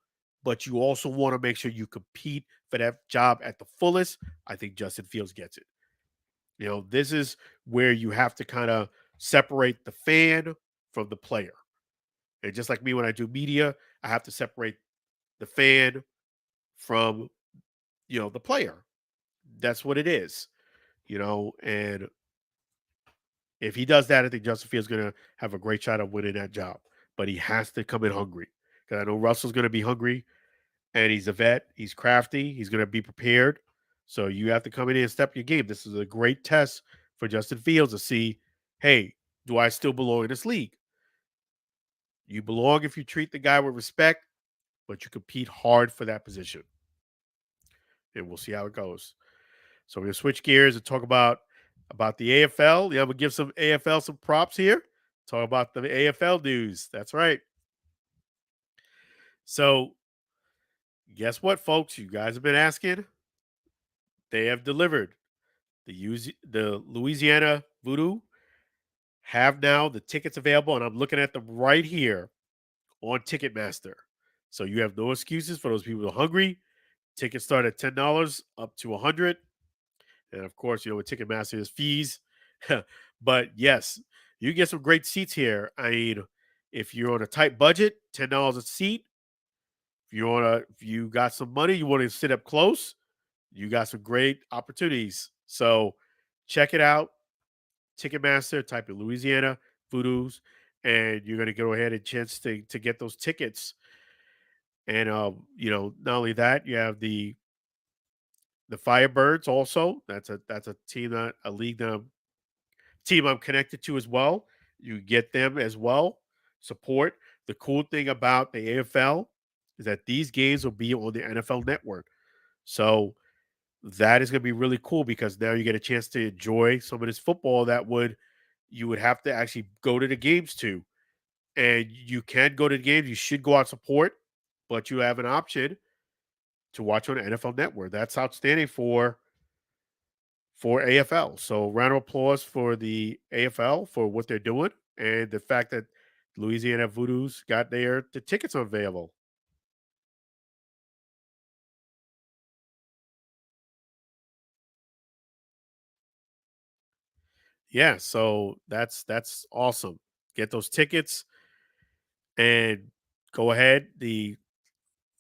but you also want to make sure you compete for that job at the fullest. I think Justin Fields gets it. This is where you have to kind of separate the fan from the player. And just like me, when I do media, I have to separate the fan from, the player. That's what it is, and if he does that, I think Justin Fields is going to have a great shot of winning that job. But he has to come in hungry because I know Russell's going to be hungry and he's a vet. He's crafty. He's going to be prepared. So you have to come in and step your game. This is a great test for Justin Fields to see, hey, do I still belong in this league? You belong if you treat the guy with respect, but you compete hard for that position. And we'll see how it goes. So we're going to switch gears and talk about the AFL. Yeah, I'm going to give some AFL some props here. Talk about the AFL news. That's right. So guess what, folks? You guys have been asking. They have delivered. The Louisiana VooDoo have now the tickets available, and I'm looking at them right here on Ticketmaster. So you have no excuses for those people who are hungry. Tickets start at $10 up to $100. And of course, with Ticketmaster's fees, But yes, you get some great seats here. I mean, if you're on a tight budget, $10 a seat. If you got some money, you want to sit up close, you got some great opportunities. So check it out. Ticketmaster, type in Louisiana VooDoo's, and you're gonna go ahead and chance to get those tickets. And not only that, you have the Firebirds also. That's a team that a league that team I'm connected to as well. You get them as well. Support. The cool thing about the AFL is that these games will be on the NFL network. So that is going to be really cool because now you get a chance to enjoy some of this football that would you would have to actually go to the games to. And you can go to the games. You should go out and support, but you have an option to watch on the NFL network. That's outstanding for AFL. So round of applause for the AFL for what they're doing and the fact that Louisiana VooDoo's got the tickets available. Yeah, so that's awesome. Get those tickets and go ahead. The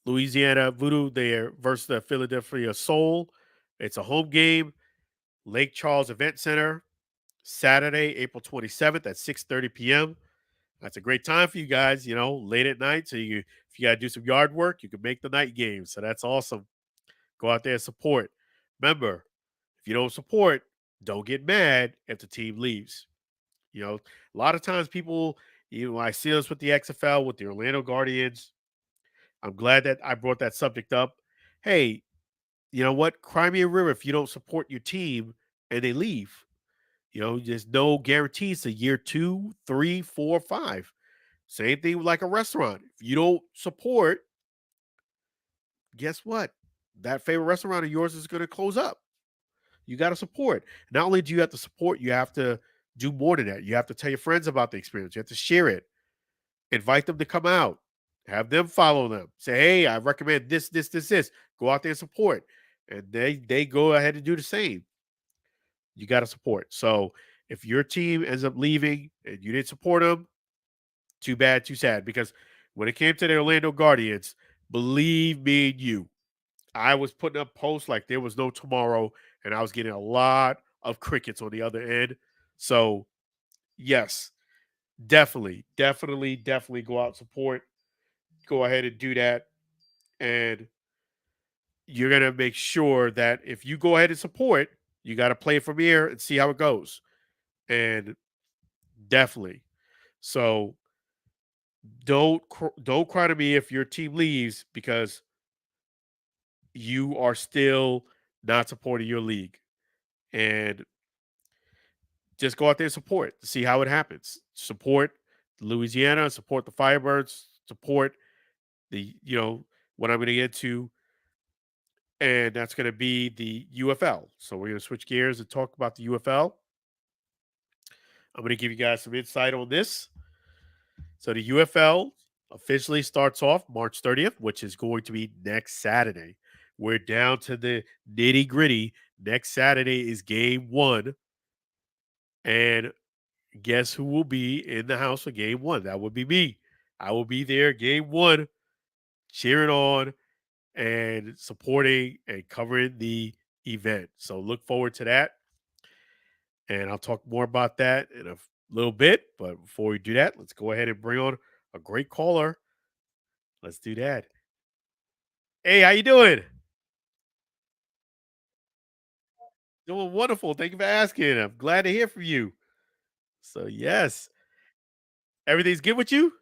Louisiana VooDoo there versus the Philadelphia Soul. It's a home game, Lake Charles Event Center, Saturday, April 27th at 6:30 p.m. That's a great time for you guys, late at night. So if you got to do some yard work, you can make the night game. So that's awesome. Go out there and support. Remember, if you don't support, don't get mad if the team leaves. A lot of times people, I see this with the XFL, with the Orlando Guardians. I'm glad that I brought that subject up. Hey, you know what? Cry me a river if you don't support your team and they leave. There's no guarantees to year 2, 3, 4, 5. Same thing with like a restaurant. If you don't support, guess what? That favorite restaurant of yours is going to close up. You got to support. Not only do you have to support, you have to do more than that. You have to tell your friends about the experience. You have to share it. Invite them to come out. Have them follow them. Say, hey, I recommend this, this, this, this. Go out there and support. And they go ahead and do the same. You got to support. So if your team ends up leaving and you didn't support them, too bad, too sad. Because when it came to the Orlando Guardians, believe me and you, I was putting up posts like there was no tomorrow, and I was getting a lot of crickets on the other end. So, yes, definitely, definitely, definitely go out and support. Go ahead and do that. And you're going to make sure that if you go ahead and support, you got to play it from here and see how it goes. And definitely. So, don't cry to me if your team leaves because you are still not supporting your league. And just go out there and support, see how it happens. Support Louisiana, support the Firebirds, support what I'm going to get to, and that's going to be the UFL. So we're going to switch gears and talk about the UFL. I'm going to give you guys some insight on this. So the UFL officially starts off March 30th, which is going to be next Saturday. We're down to the nitty gritty. Next Saturday is game 1. And guess who will be in the house for game 1? That would be me. I will be there game 1, cheering on and supporting and covering the event. So look forward to that. And I'll talk more about that in a little bit. But before we do that, let's go ahead and bring on a great caller. Let's do that. Hey, how you doing? Doing wonderful. Thank you for asking. I'm glad to hear from you. So yes, everything's good with you?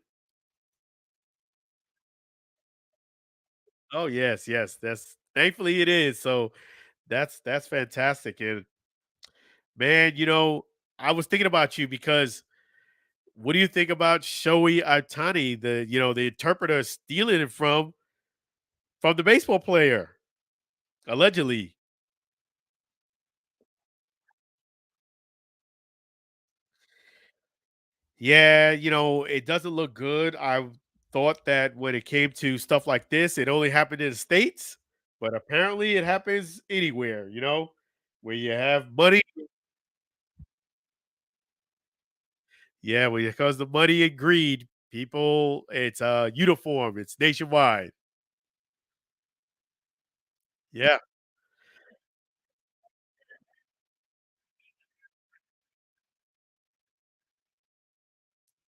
Oh yes, yes. That's thankfully it is. So that's fantastic. And man, I was thinking about you because what do you think about Shoei Ohtani, the interpreter stealing it from the baseball player, allegedly? Yeah, it doesn't look good. I thought that when it came to stuff like this, it only happened in the States, but apparently it happens anywhere, where you have money. Yeah, well, because the money and greed, people, it's uniform, it's nationwide. Yeah,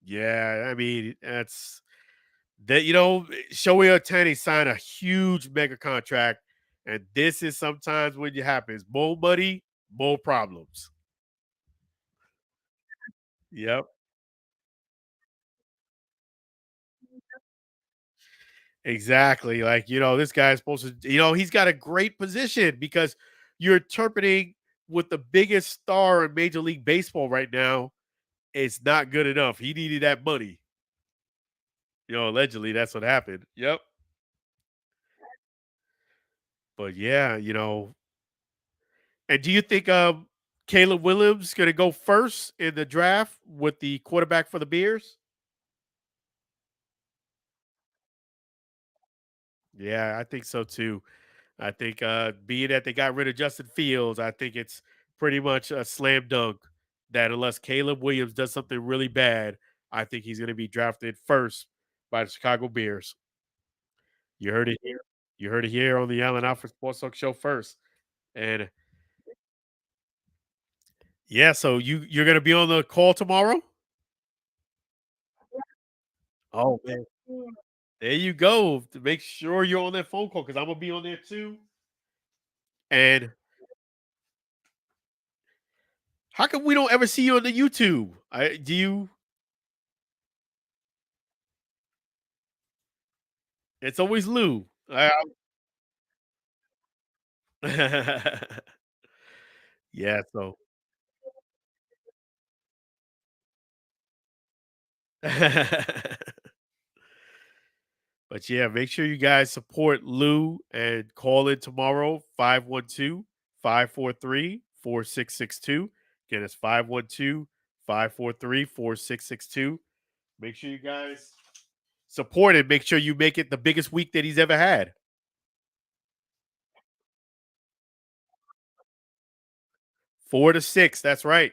yeah. I mean, that's that. Shoei Ohtani signed a huge mega contract, and this is sometimes when it happens. More money, more problems. Yep. Exactly. Like, this guy's supposed to, he's got a great position because you're interpreting with the biggest star in Major League Baseball right now. It's not good enough. He needed that money. Allegedly, that's what happened. Yep. But yeah, and do you think Caleb Williams gonna go first in the draft with the quarterback for the Bears? Yeah, I think so too. I think being that they got rid of Justin Fields, I think it's pretty much a slam dunk that unless Caleb Williams does something really bad, I think he's going to be drafted first by the Chicago Bears. You heard it here. You heard it here on the Allen Alfred Sports Talk Show first. And yeah, so you're going to be on the call tomorrow. Oh man, there you go. To make sure you're on that phone call because I'm gonna be on there too. And how come we don't ever see you on the YouTube? I do you It's always Lou. Yeah, so but yeah, make sure you guys support Lou and call in tomorrow 512-543-4662. Again, it's 512-543-4662. Make sure you guys support it. Make sure you make it the biggest week that he's ever had. 4 to 6. That's right.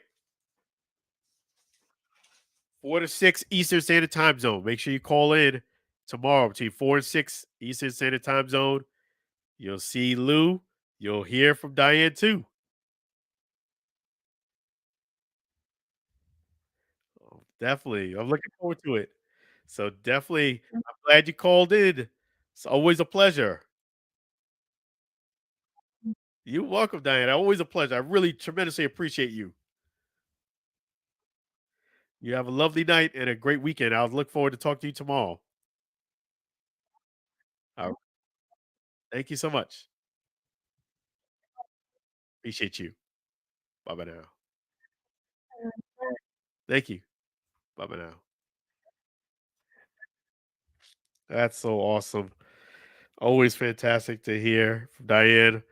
4 to 6 Eastern Standard Time Zone. Make sure you call in tomorrow between 4 and 6 Eastern Standard Time Zone. You'll see Lou. You'll hear from Diane too. Oh, definitely. I'm looking forward to it. So definitely, I'm glad you called in. It's always a pleasure. You're welcome, Diane. Always a pleasure. I really tremendously appreciate you. You have a lovely night and a great weekend. I'll look forward to talking to you tomorrow. Uh, Thank you so much. Appreciate you. Bye bye now. Thank you. Bye bye now. That's so awesome. Always fantastic to hear from Diane.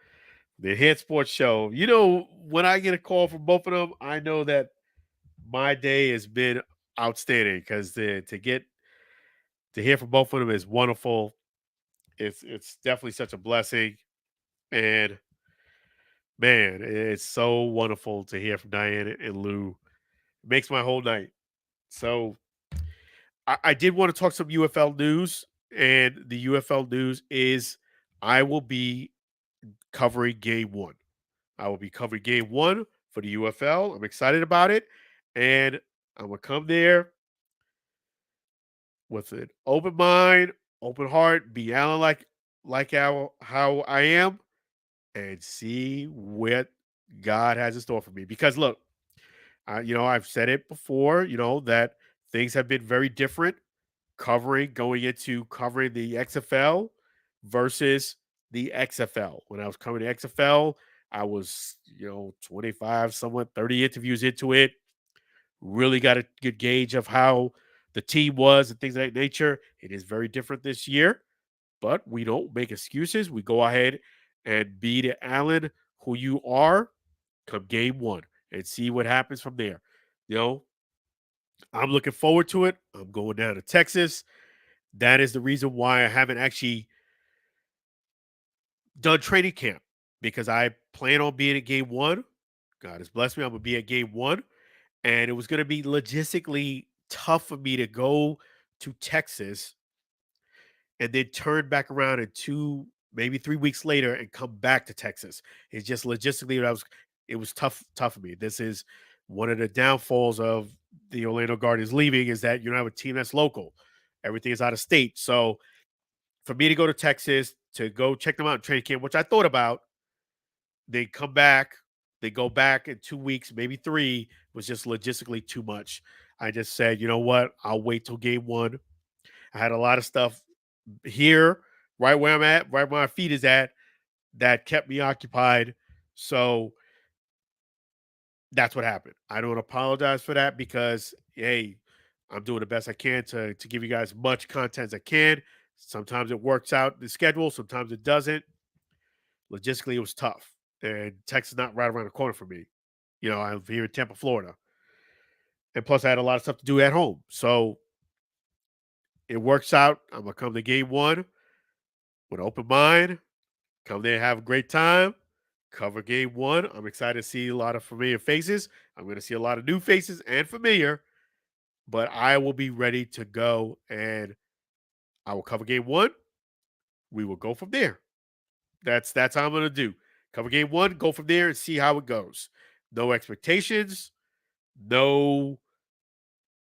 The Head Sports Show. When I get a call from both of them, I know that my day has been outstanding because to hear from both of them is wonderful. It's definitely such a blessing, and man, it's so wonderful to hear from Diane and Lou. It makes my whole night. So I did want to talk some UFL news, and the UFL news is I will be covering game one. I will be covering game one for the UFL. I'm excited about it. And I'm gonna come there with an open mind, open heart, be Allen like how I am, and see what God has in store for me. Because look, I've said it before, that things have been very different covering the XFL versus the XFL. When I was covering the XFL, I was, 25, somewhat 30 interviews into it. Really got a good gauge of how the team was and things of that nature. It is very different this year, but we don't make excuses. We go ahead and be the Allen who you are come game one and see what happens from there. You know, I'm looking forward to it. I'm going down to Texas. That is the reason why I haven't actually done training camp because I plan on being at game one. God has blessed me. I'm gonna be at game one, And it was going to be logistically tough for me to go to Texas and then turn back around in 2, maybe 3 weeks later and come back to Texas. It's just logistically it was tough for me. This is one of the downfalls of the Orlando Guardians leaving, is that you don't have a team that's local. Everything is out of state. So for me to go to Texas to go check them out in training camp, which I thought about, they come back, they go back in 2 weeks, maybe 3, was just logistically too much. I just said, you know what? I'll wait till game 1. I had a lot of stuff here, right where I'm at, right where my feet is at, that kept me occupied. So that's what happened. I don't apologize for that, because, hey, I'm doing the best I can to give you guys much content as I can. Sometimes it works out the schedule, sometimes it doesn't. Logistically, it was tough. And Texas is not right around the corner for me. You know, I'm here in Tampa, Florida. And plus, I had a lot of stuff to do at home. So it works out. I'm going to come to game 1 with an open mind, come there, have a great time, cover game 1. I'm excited to see a lot of familiar faces. I'm going to see a lot of new faces and familiar, but I will be ready to go, and I will cover game 1. We will go from there. That's how I'm going to do. Cover game 1, go from there and see how it goes. No expectations, no,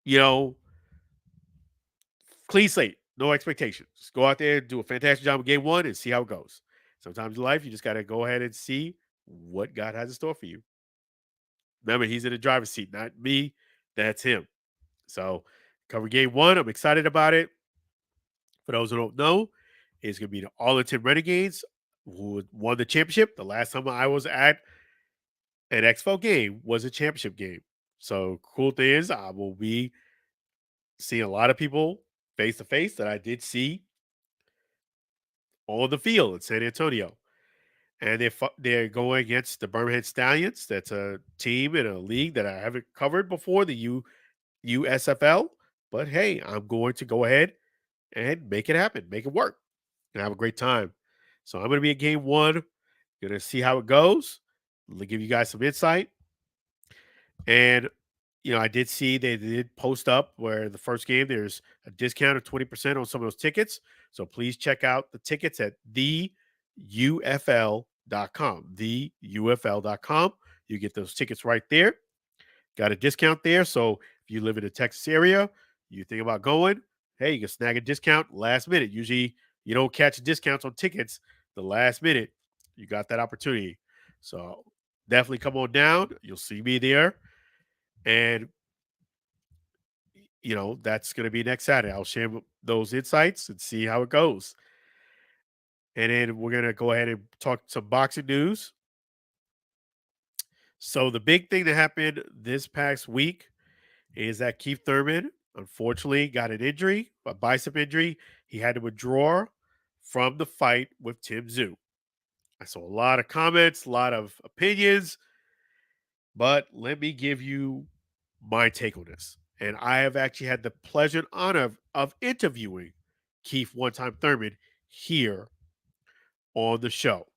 you know, clean slate, no expectations. Just go out there and do a fantastic job in game 1 and see how it goes. Sometimes in life, you just got to go ahead and see what God has in store for you. Remember, he's in the driver's seat, not me. That's him. So, cover game 1. I'm excited about it. For those who don't know, it's going to be the Arlington Renegades, who won the championship. The last time I was at an XFL game was a championship game. So, cool thing is, I will be seeing a lot of people face to face that I did see on the field in San Antonio. And they're going against the Birmingham Stallions. That's a team in a league that I haven't covered before, the USFL. But hey, I'm going to go ahead and make it happen, make it work, and have a great time. So I'm going to be in game 1. Going to see how it goes. I'll give you guys some insight. And, you know, I did see they did post up where the first game there's a discount of 20% on some of those tickets. So please check out the tickets at theufl.com. theufl.com. You get those tickets right there. Got a discount there. So if you live in the Texas area, you think about going, hey, you can snag a discount last minute. Usually you don't catch discounts on tickets the last minute. You got that opportunity. So definitely come on down. You'll see me there. And, you know, that's going to be next Saturday. I'll share those insights and see how it goes. And then we're going to go ahead and talk some boxing news. So the big thing that happened this past week is that Keith Thurman, unfortunately, got an injury, a bicep injury. He had to withdraw from the fight with Tim Tszyu. I saw a lot of comments, a lot of opinions, but let me give you my take on this. And I have actually had the pleasure and honor of interviewing Keith One-Time Thurman here on the show.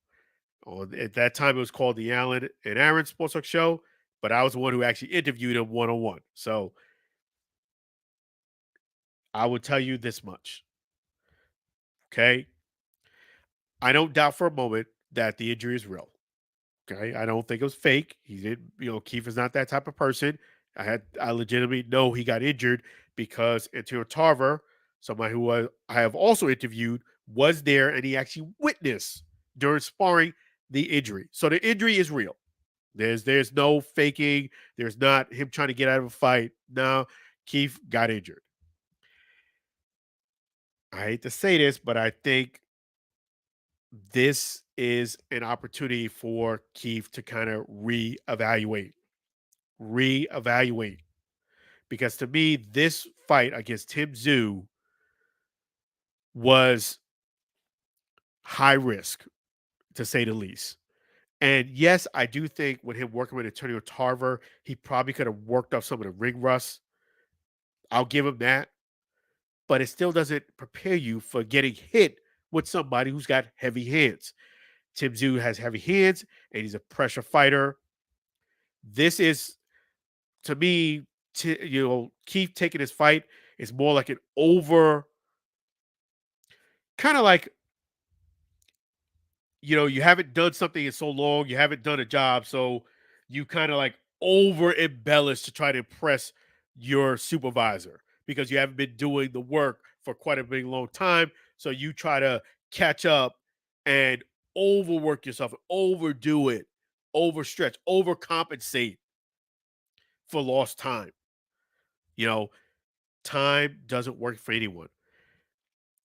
At that time, it was called the Allen and Aaron Sports Talk Show, but I was the one who actually interviewed him one-on-one. So I will tell you this much. Okay. I don't doubt for a moment that the injury is real. Okay. I don't think it was fake. He didn't, you know, Keith is not that type of person. I legitimately know he got injured because Antonio Tarver, somebody who I have also interviewed, was there and he actually witnessed during sparring the injury. So the injury is real. There's no faking. There's not him trying to get out of a fight. No, Keith got injured. I hate to say this, but I think this is an opportunity for Keith to kind of reevaluate. Because to me, this fight against Tim Tszyu was high risk, to say the least. And yes, I do think with him working with Antonio Tarver, he probably could have worked off some of the ring rust. I'll give him that. But it still doesn't prepare you for getting hit with somebody who's got heavy hands. Tim Tszyu has heavy hands, and he's a pressure fighter. This is to me, Keith taking his fight is more like an over, kind of like, you haven't done something in so long, you haven't done a job, so you kind of like over embellish to try to impress your supervisor because you haven't been doing the work for quite a big long time. So you try to catch up and overwork yourself, overdo it, overstretch, overcompensate for lost time. You know, time doesn't work for anyone.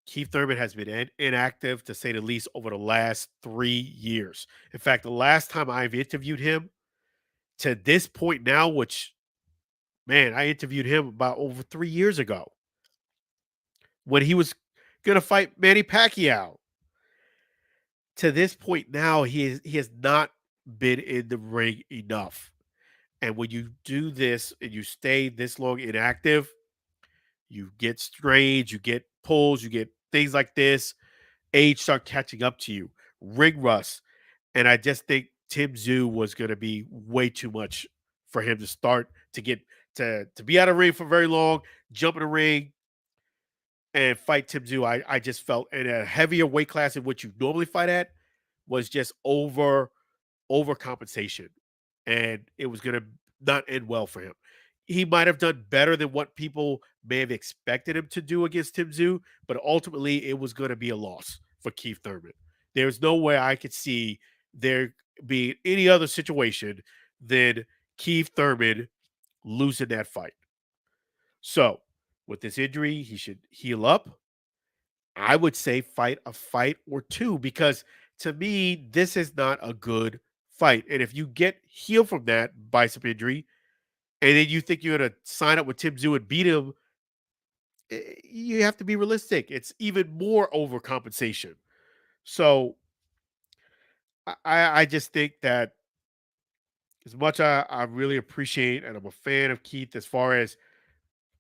Keith Thurman has been inactive, to say the least, over the last 3 years. In fact, the last time I've interviewed him to this point now, which, man, I interviewed him about over 3 years ago when he was going to fight Manny Pacquiao. To this point now, he has not been in the ring enough. And when you do this and you stay this long inactive, you get strains, you get pulls, you get things like this. Age start catching up to you, ring rust. And I just think Tim Tszyu was going to be way too much for him to start to get to be out of ring for very long, jump in the ring and fight Tim Tszyu. I just felt in a heavier weight class in which you normally fight at was just overcompensation. And it was going to not end well for him. He might have done better than what people may have expected him to do against Tim Tszyu, but ultimately it was going to be a loss for Keith Thurman. There's no way I could see there being any other situation than Keith Thurman losing that fight. So, with this injury, he should heal up. I would say fight a fight or two because to me, this is not a good fight. And if you get healed from that bicep injury, and then you think you're going to sign up with Tim Tszyu and beat him, you have to be realistic. It's even more overcompensation. So I just think that as much I really appreciate and I'm a fan of Keith as far as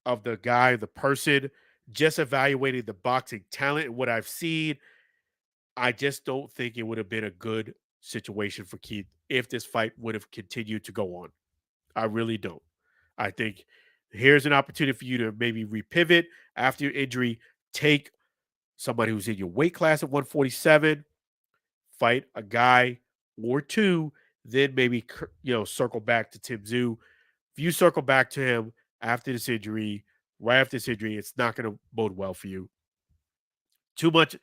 of the guy, the person, just evaluating the boxing talent and what I've seen, I just don't think it would have been a good situation for Keith if this fight would have continued to go on. I really don't. I think here's an opportunity for you to maybe repivot after your injury, take somebody who's in your weight class at 147, fight a guy or two, then maybe circle back to Tim Tszyu. If you circle back to him after this injury, right after this injury, it's not going to bode well for you. Too much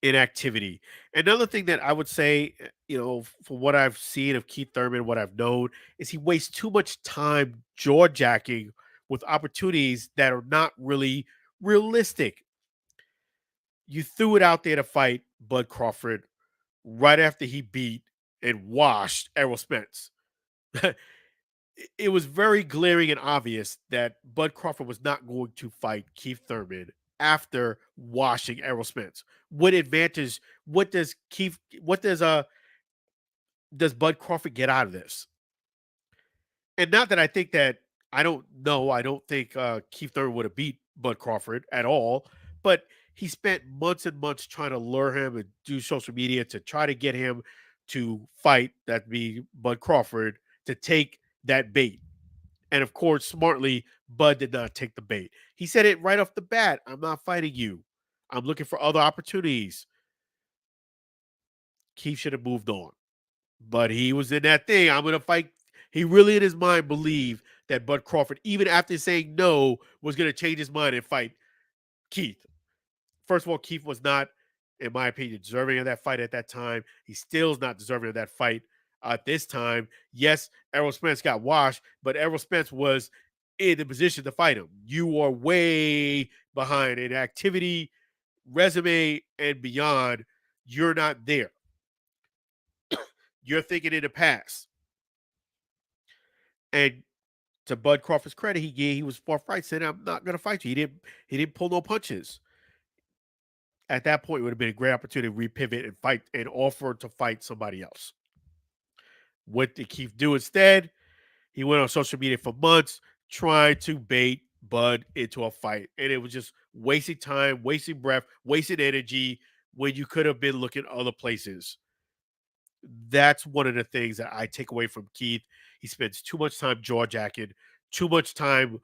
inactivity. Another thing that I would say, for what I've seen of Keith Thurman, what I've known, is he wastes too much time jaw jacking with opportunities that are not really realistic. You threw it out there to fight Bud Crawford right after he beat and washed Errol Spence. It was very glaring and obvious that Bud Crawford was not going to fight Keith Thurman after washing Errol Spence. What advantage? Does Bud Crawford get out of this? And not that I think that I don't know. I don't think Keith Thurman would have beat Bud Crawford at all, but he spent months and months trying to lure him and do social media to try to get him to fight, that be Bud Crawford, to take that bait. And of course, smartly, Bud did not take the bait. He said it right off the bat. I'm not fighting you. I'm looking for other opportunities. Keith should have moved on. But he was in that thing. I'm going to fight. He really, in his mind, believed that Bud Crawford, even after saying no, was going to change his mind and fight Keith. First of all, Keith was not, in my opinion, deserving of that fight at that time. He still is not deserving of that fight at this time. Yes, Errol Spence got washed, but Errol Spence was in the position to fight him. You are way behind in activity, resume, and beyond. You're not there. You're thinking in the past. And to Bud Crawford's credit, he was forthright, saying, "I'm not going to fight you." He didn't pull no punches. At that point, it would have been a great opportunity to repivot and fight and offer to fight somebody else. What did Keith do instead? He went on social media for months trying to bait Bud into a fight. And it was just wasting time, wasting breath, wasting energy when you could have been looking other places. That's one of the things that I take away from Keith. He spends too much time jaw jacking, too much time,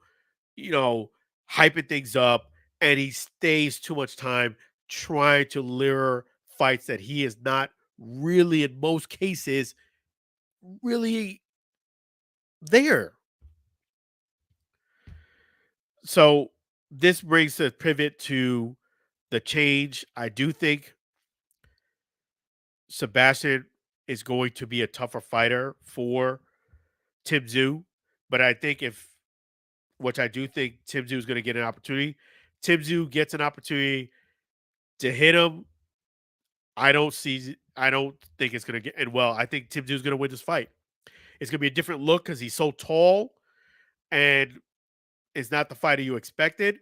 hyping things up, and he stays too much time trying to lure fights that he is not really, in most cases, really there. So this brings a pivot to the change. I do think Sebastian is going to be a tougher fighter for Tim Tszyu, but I think which I do think Tim Tszyu is going to get an opportunity. Tim Tszyu gets an opportunity to hit him. I don't think it's going to end well. I think Tim Tszyu is going to win this fight. It's going to be a different look because he's so tall and it's not the fighter you expected.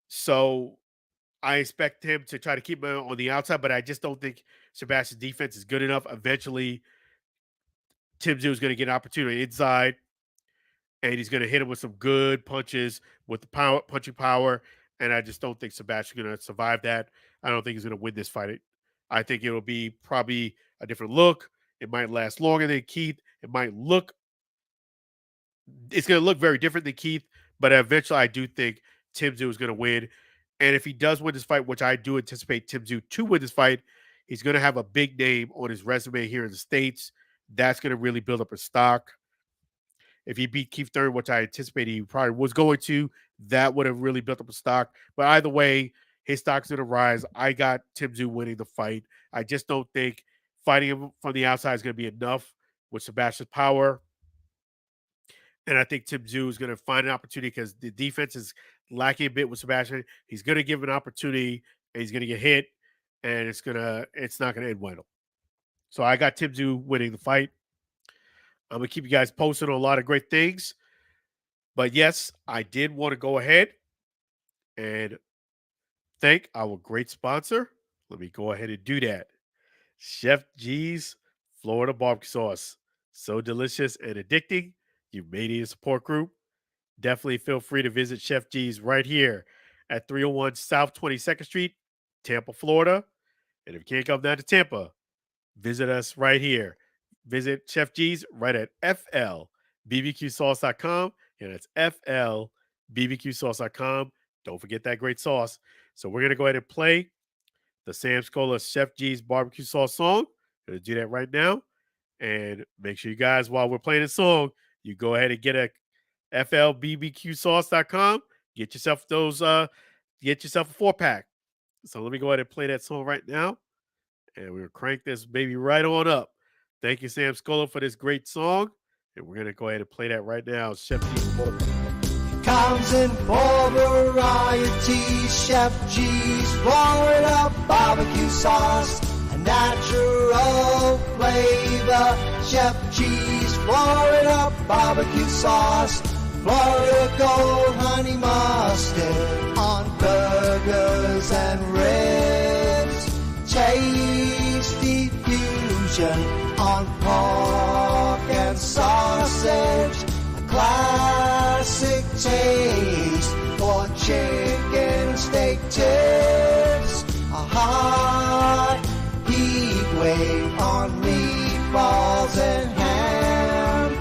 So I expect him to try to keep him on the outside, but I just don't think Sebastian's defense is good enough. Eventually, Tim Tszyu is going to get an opportunity inside, and he's going to hit him with some good punches with the punching power. And I just don't think Sebastian's going to survive that. I don't think he's going to win this fight. I think it'll be probably a different look. It might last longer than Keith. It's going to look very different than Keith, but eventually I do think Tim Tszyu is going to win. And if he does win this fight, which I do anticipate Tim Tszyu to win this fight, he's going to have a big name on his resume here in the States. That's going to really build up his stock. If he beat Keith Thurman, which I anticipate he probably was going to, that would have really built up a stock. But either way, his stock's going to rise. I got Tim Tszyu winning the fight. I just don't think fighting him from the outside is going to be enough with Sebastian's power. And I think Tim Tszyu is going to find an opportunity because the defense is lacking a bit with Sebastian. He's going to give him an opportunity, and he's going to get hit, and it's not going to end well. So I got Tim Tszyu winning the fight. I'm going to keep you guys posted on a lot of great things. But yes, I did want to go ahead and thank our great sponsor. Let me go ahead and do that. Chef G's Florida Barbecue Sauce. So delicious and addicting. You may need a support group. Definitely feel free to visit Chef G's right here at 301 South 22nd Street, Tampa, Florida. And if you can't come down to Tampa, visit us right here. Visit Chef G's right at FLBBQSauce.com. And that's FLBBQSauce.com. Don't forget that great sauce. So we're going to go ahead and play the Sam Scola Chef G's barbecue sauce song. Going to do that right now. And make sure you guys, while we're playing the song, you go ahead and get a FLBBQSauce.com. Get yourself a 4-pack. So let me go ahead and play that song right now. And we're going to crank this baby right on up. Thank you, Sam Scola, for this great song. And we're going to go ahead and play that right now. Chef G's. Comes in four varieties. Chef G's Florida barbecue sauce, a natural flavor. Chef G's Florida barbecue sauce, Florida gold honey mustard on burgers and ribs. Tasty fusion on pork and sausage. Classic taste for chicken steak tips. A hot heat wave on meatballs and ham.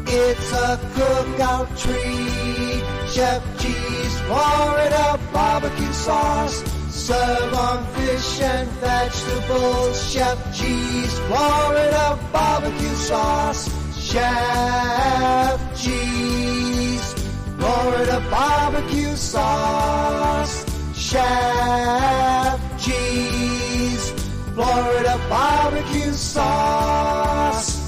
It's a cookout treat. Chef G's Florida barbecue sauce. Serve on fish and vegetables. Chef G's Florida barbecue sauce. Chef G's Florida barbecue sauce. Chef G's Florida barbecue sauce.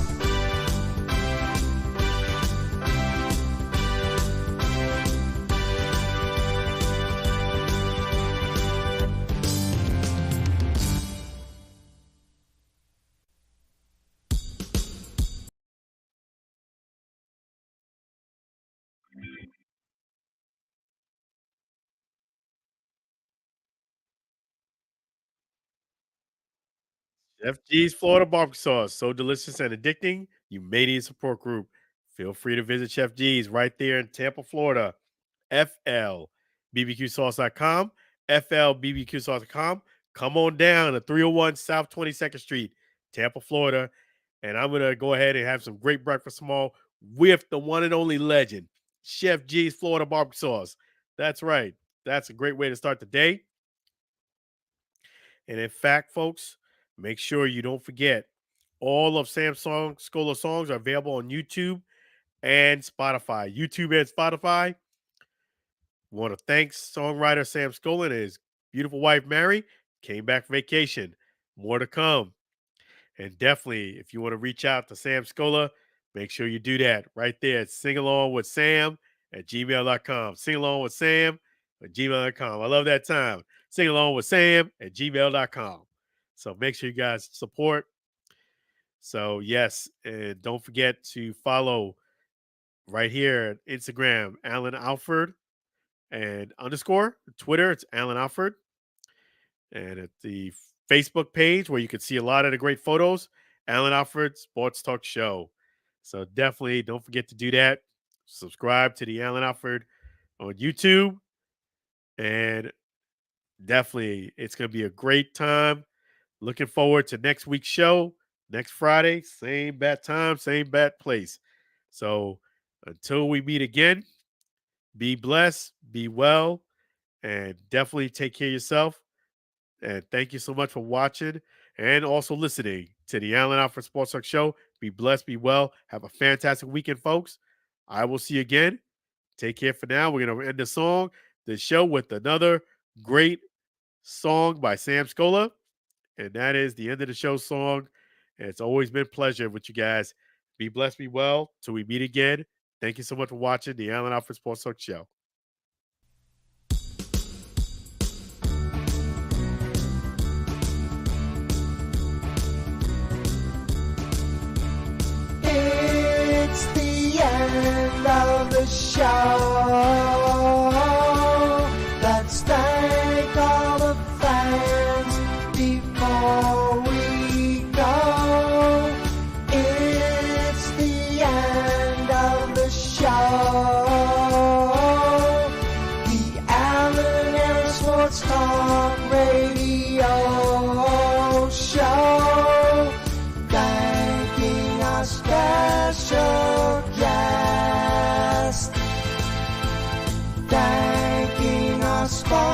Chef G's Florida barbecue sauce, so delicious and addicting. You may need a support group. Feel free to visit Chef G's right there in Tampa, Florida. FLBBQSauce.com. FLBBQSauce.com. Come on down to 301 South 22nd Street, Tampa, Florida. And I'm going to go ahead and have some great breakfast tomorrow with the one and only legend, Chef G's Florida Barbecue Sauce. That's right. That's a great way to start the day. And in fact, folks, make sure you don't forget all of Sam Scola songs are available on YouTube and Spotify. YouTube and Spotify. Want to thank songwriter Sam Scola and his beautiful wife, Mary. Came back from vacation. More to come. And definitely, if you want to reach out to Sam Scola, make sure you do that right there. Sing along with Sam at gmail.com. Sing along with Sam at gmail.com. I love that time. Sing along with Sam at gmail.com. So make sure you guys support. So, yes, and don't forget to follow right here at Instagram, Alan Alford and _ Twitter, it's Alan Alford. And at the Facebook page where you can see a lot of the great photos, Alan Alford Sports Talk Show. So definitely don't forget to do that. Subscribe to the Alan Alford on YouTube. And definitely it's going to be a great time. Looking forward to next week's show. Next Friday, same bat time, same bat place. So until we meet again, be blessed, be well, and definitely take care of yourself. And thank you so much for watching and also listening to the Alan Alford Sports Talk Show. Be blessed, be well. Have a fantastic weekend, folks. I will see you again. Take care for now. We're going to end the show with another great song by Sam Scola. And that is the end of the show song. And it's always been a pleasure with you guys. Be blessed, be well. Till we meet again. Thank you so much for watching the Alan Alford Sports Talk Show. It's the end of the show. Let's thank all the fans before we go. It's the end of the show. The Alan Alford Sports Talk Radio Show. Thanking our special guest. Thanking our sponsor.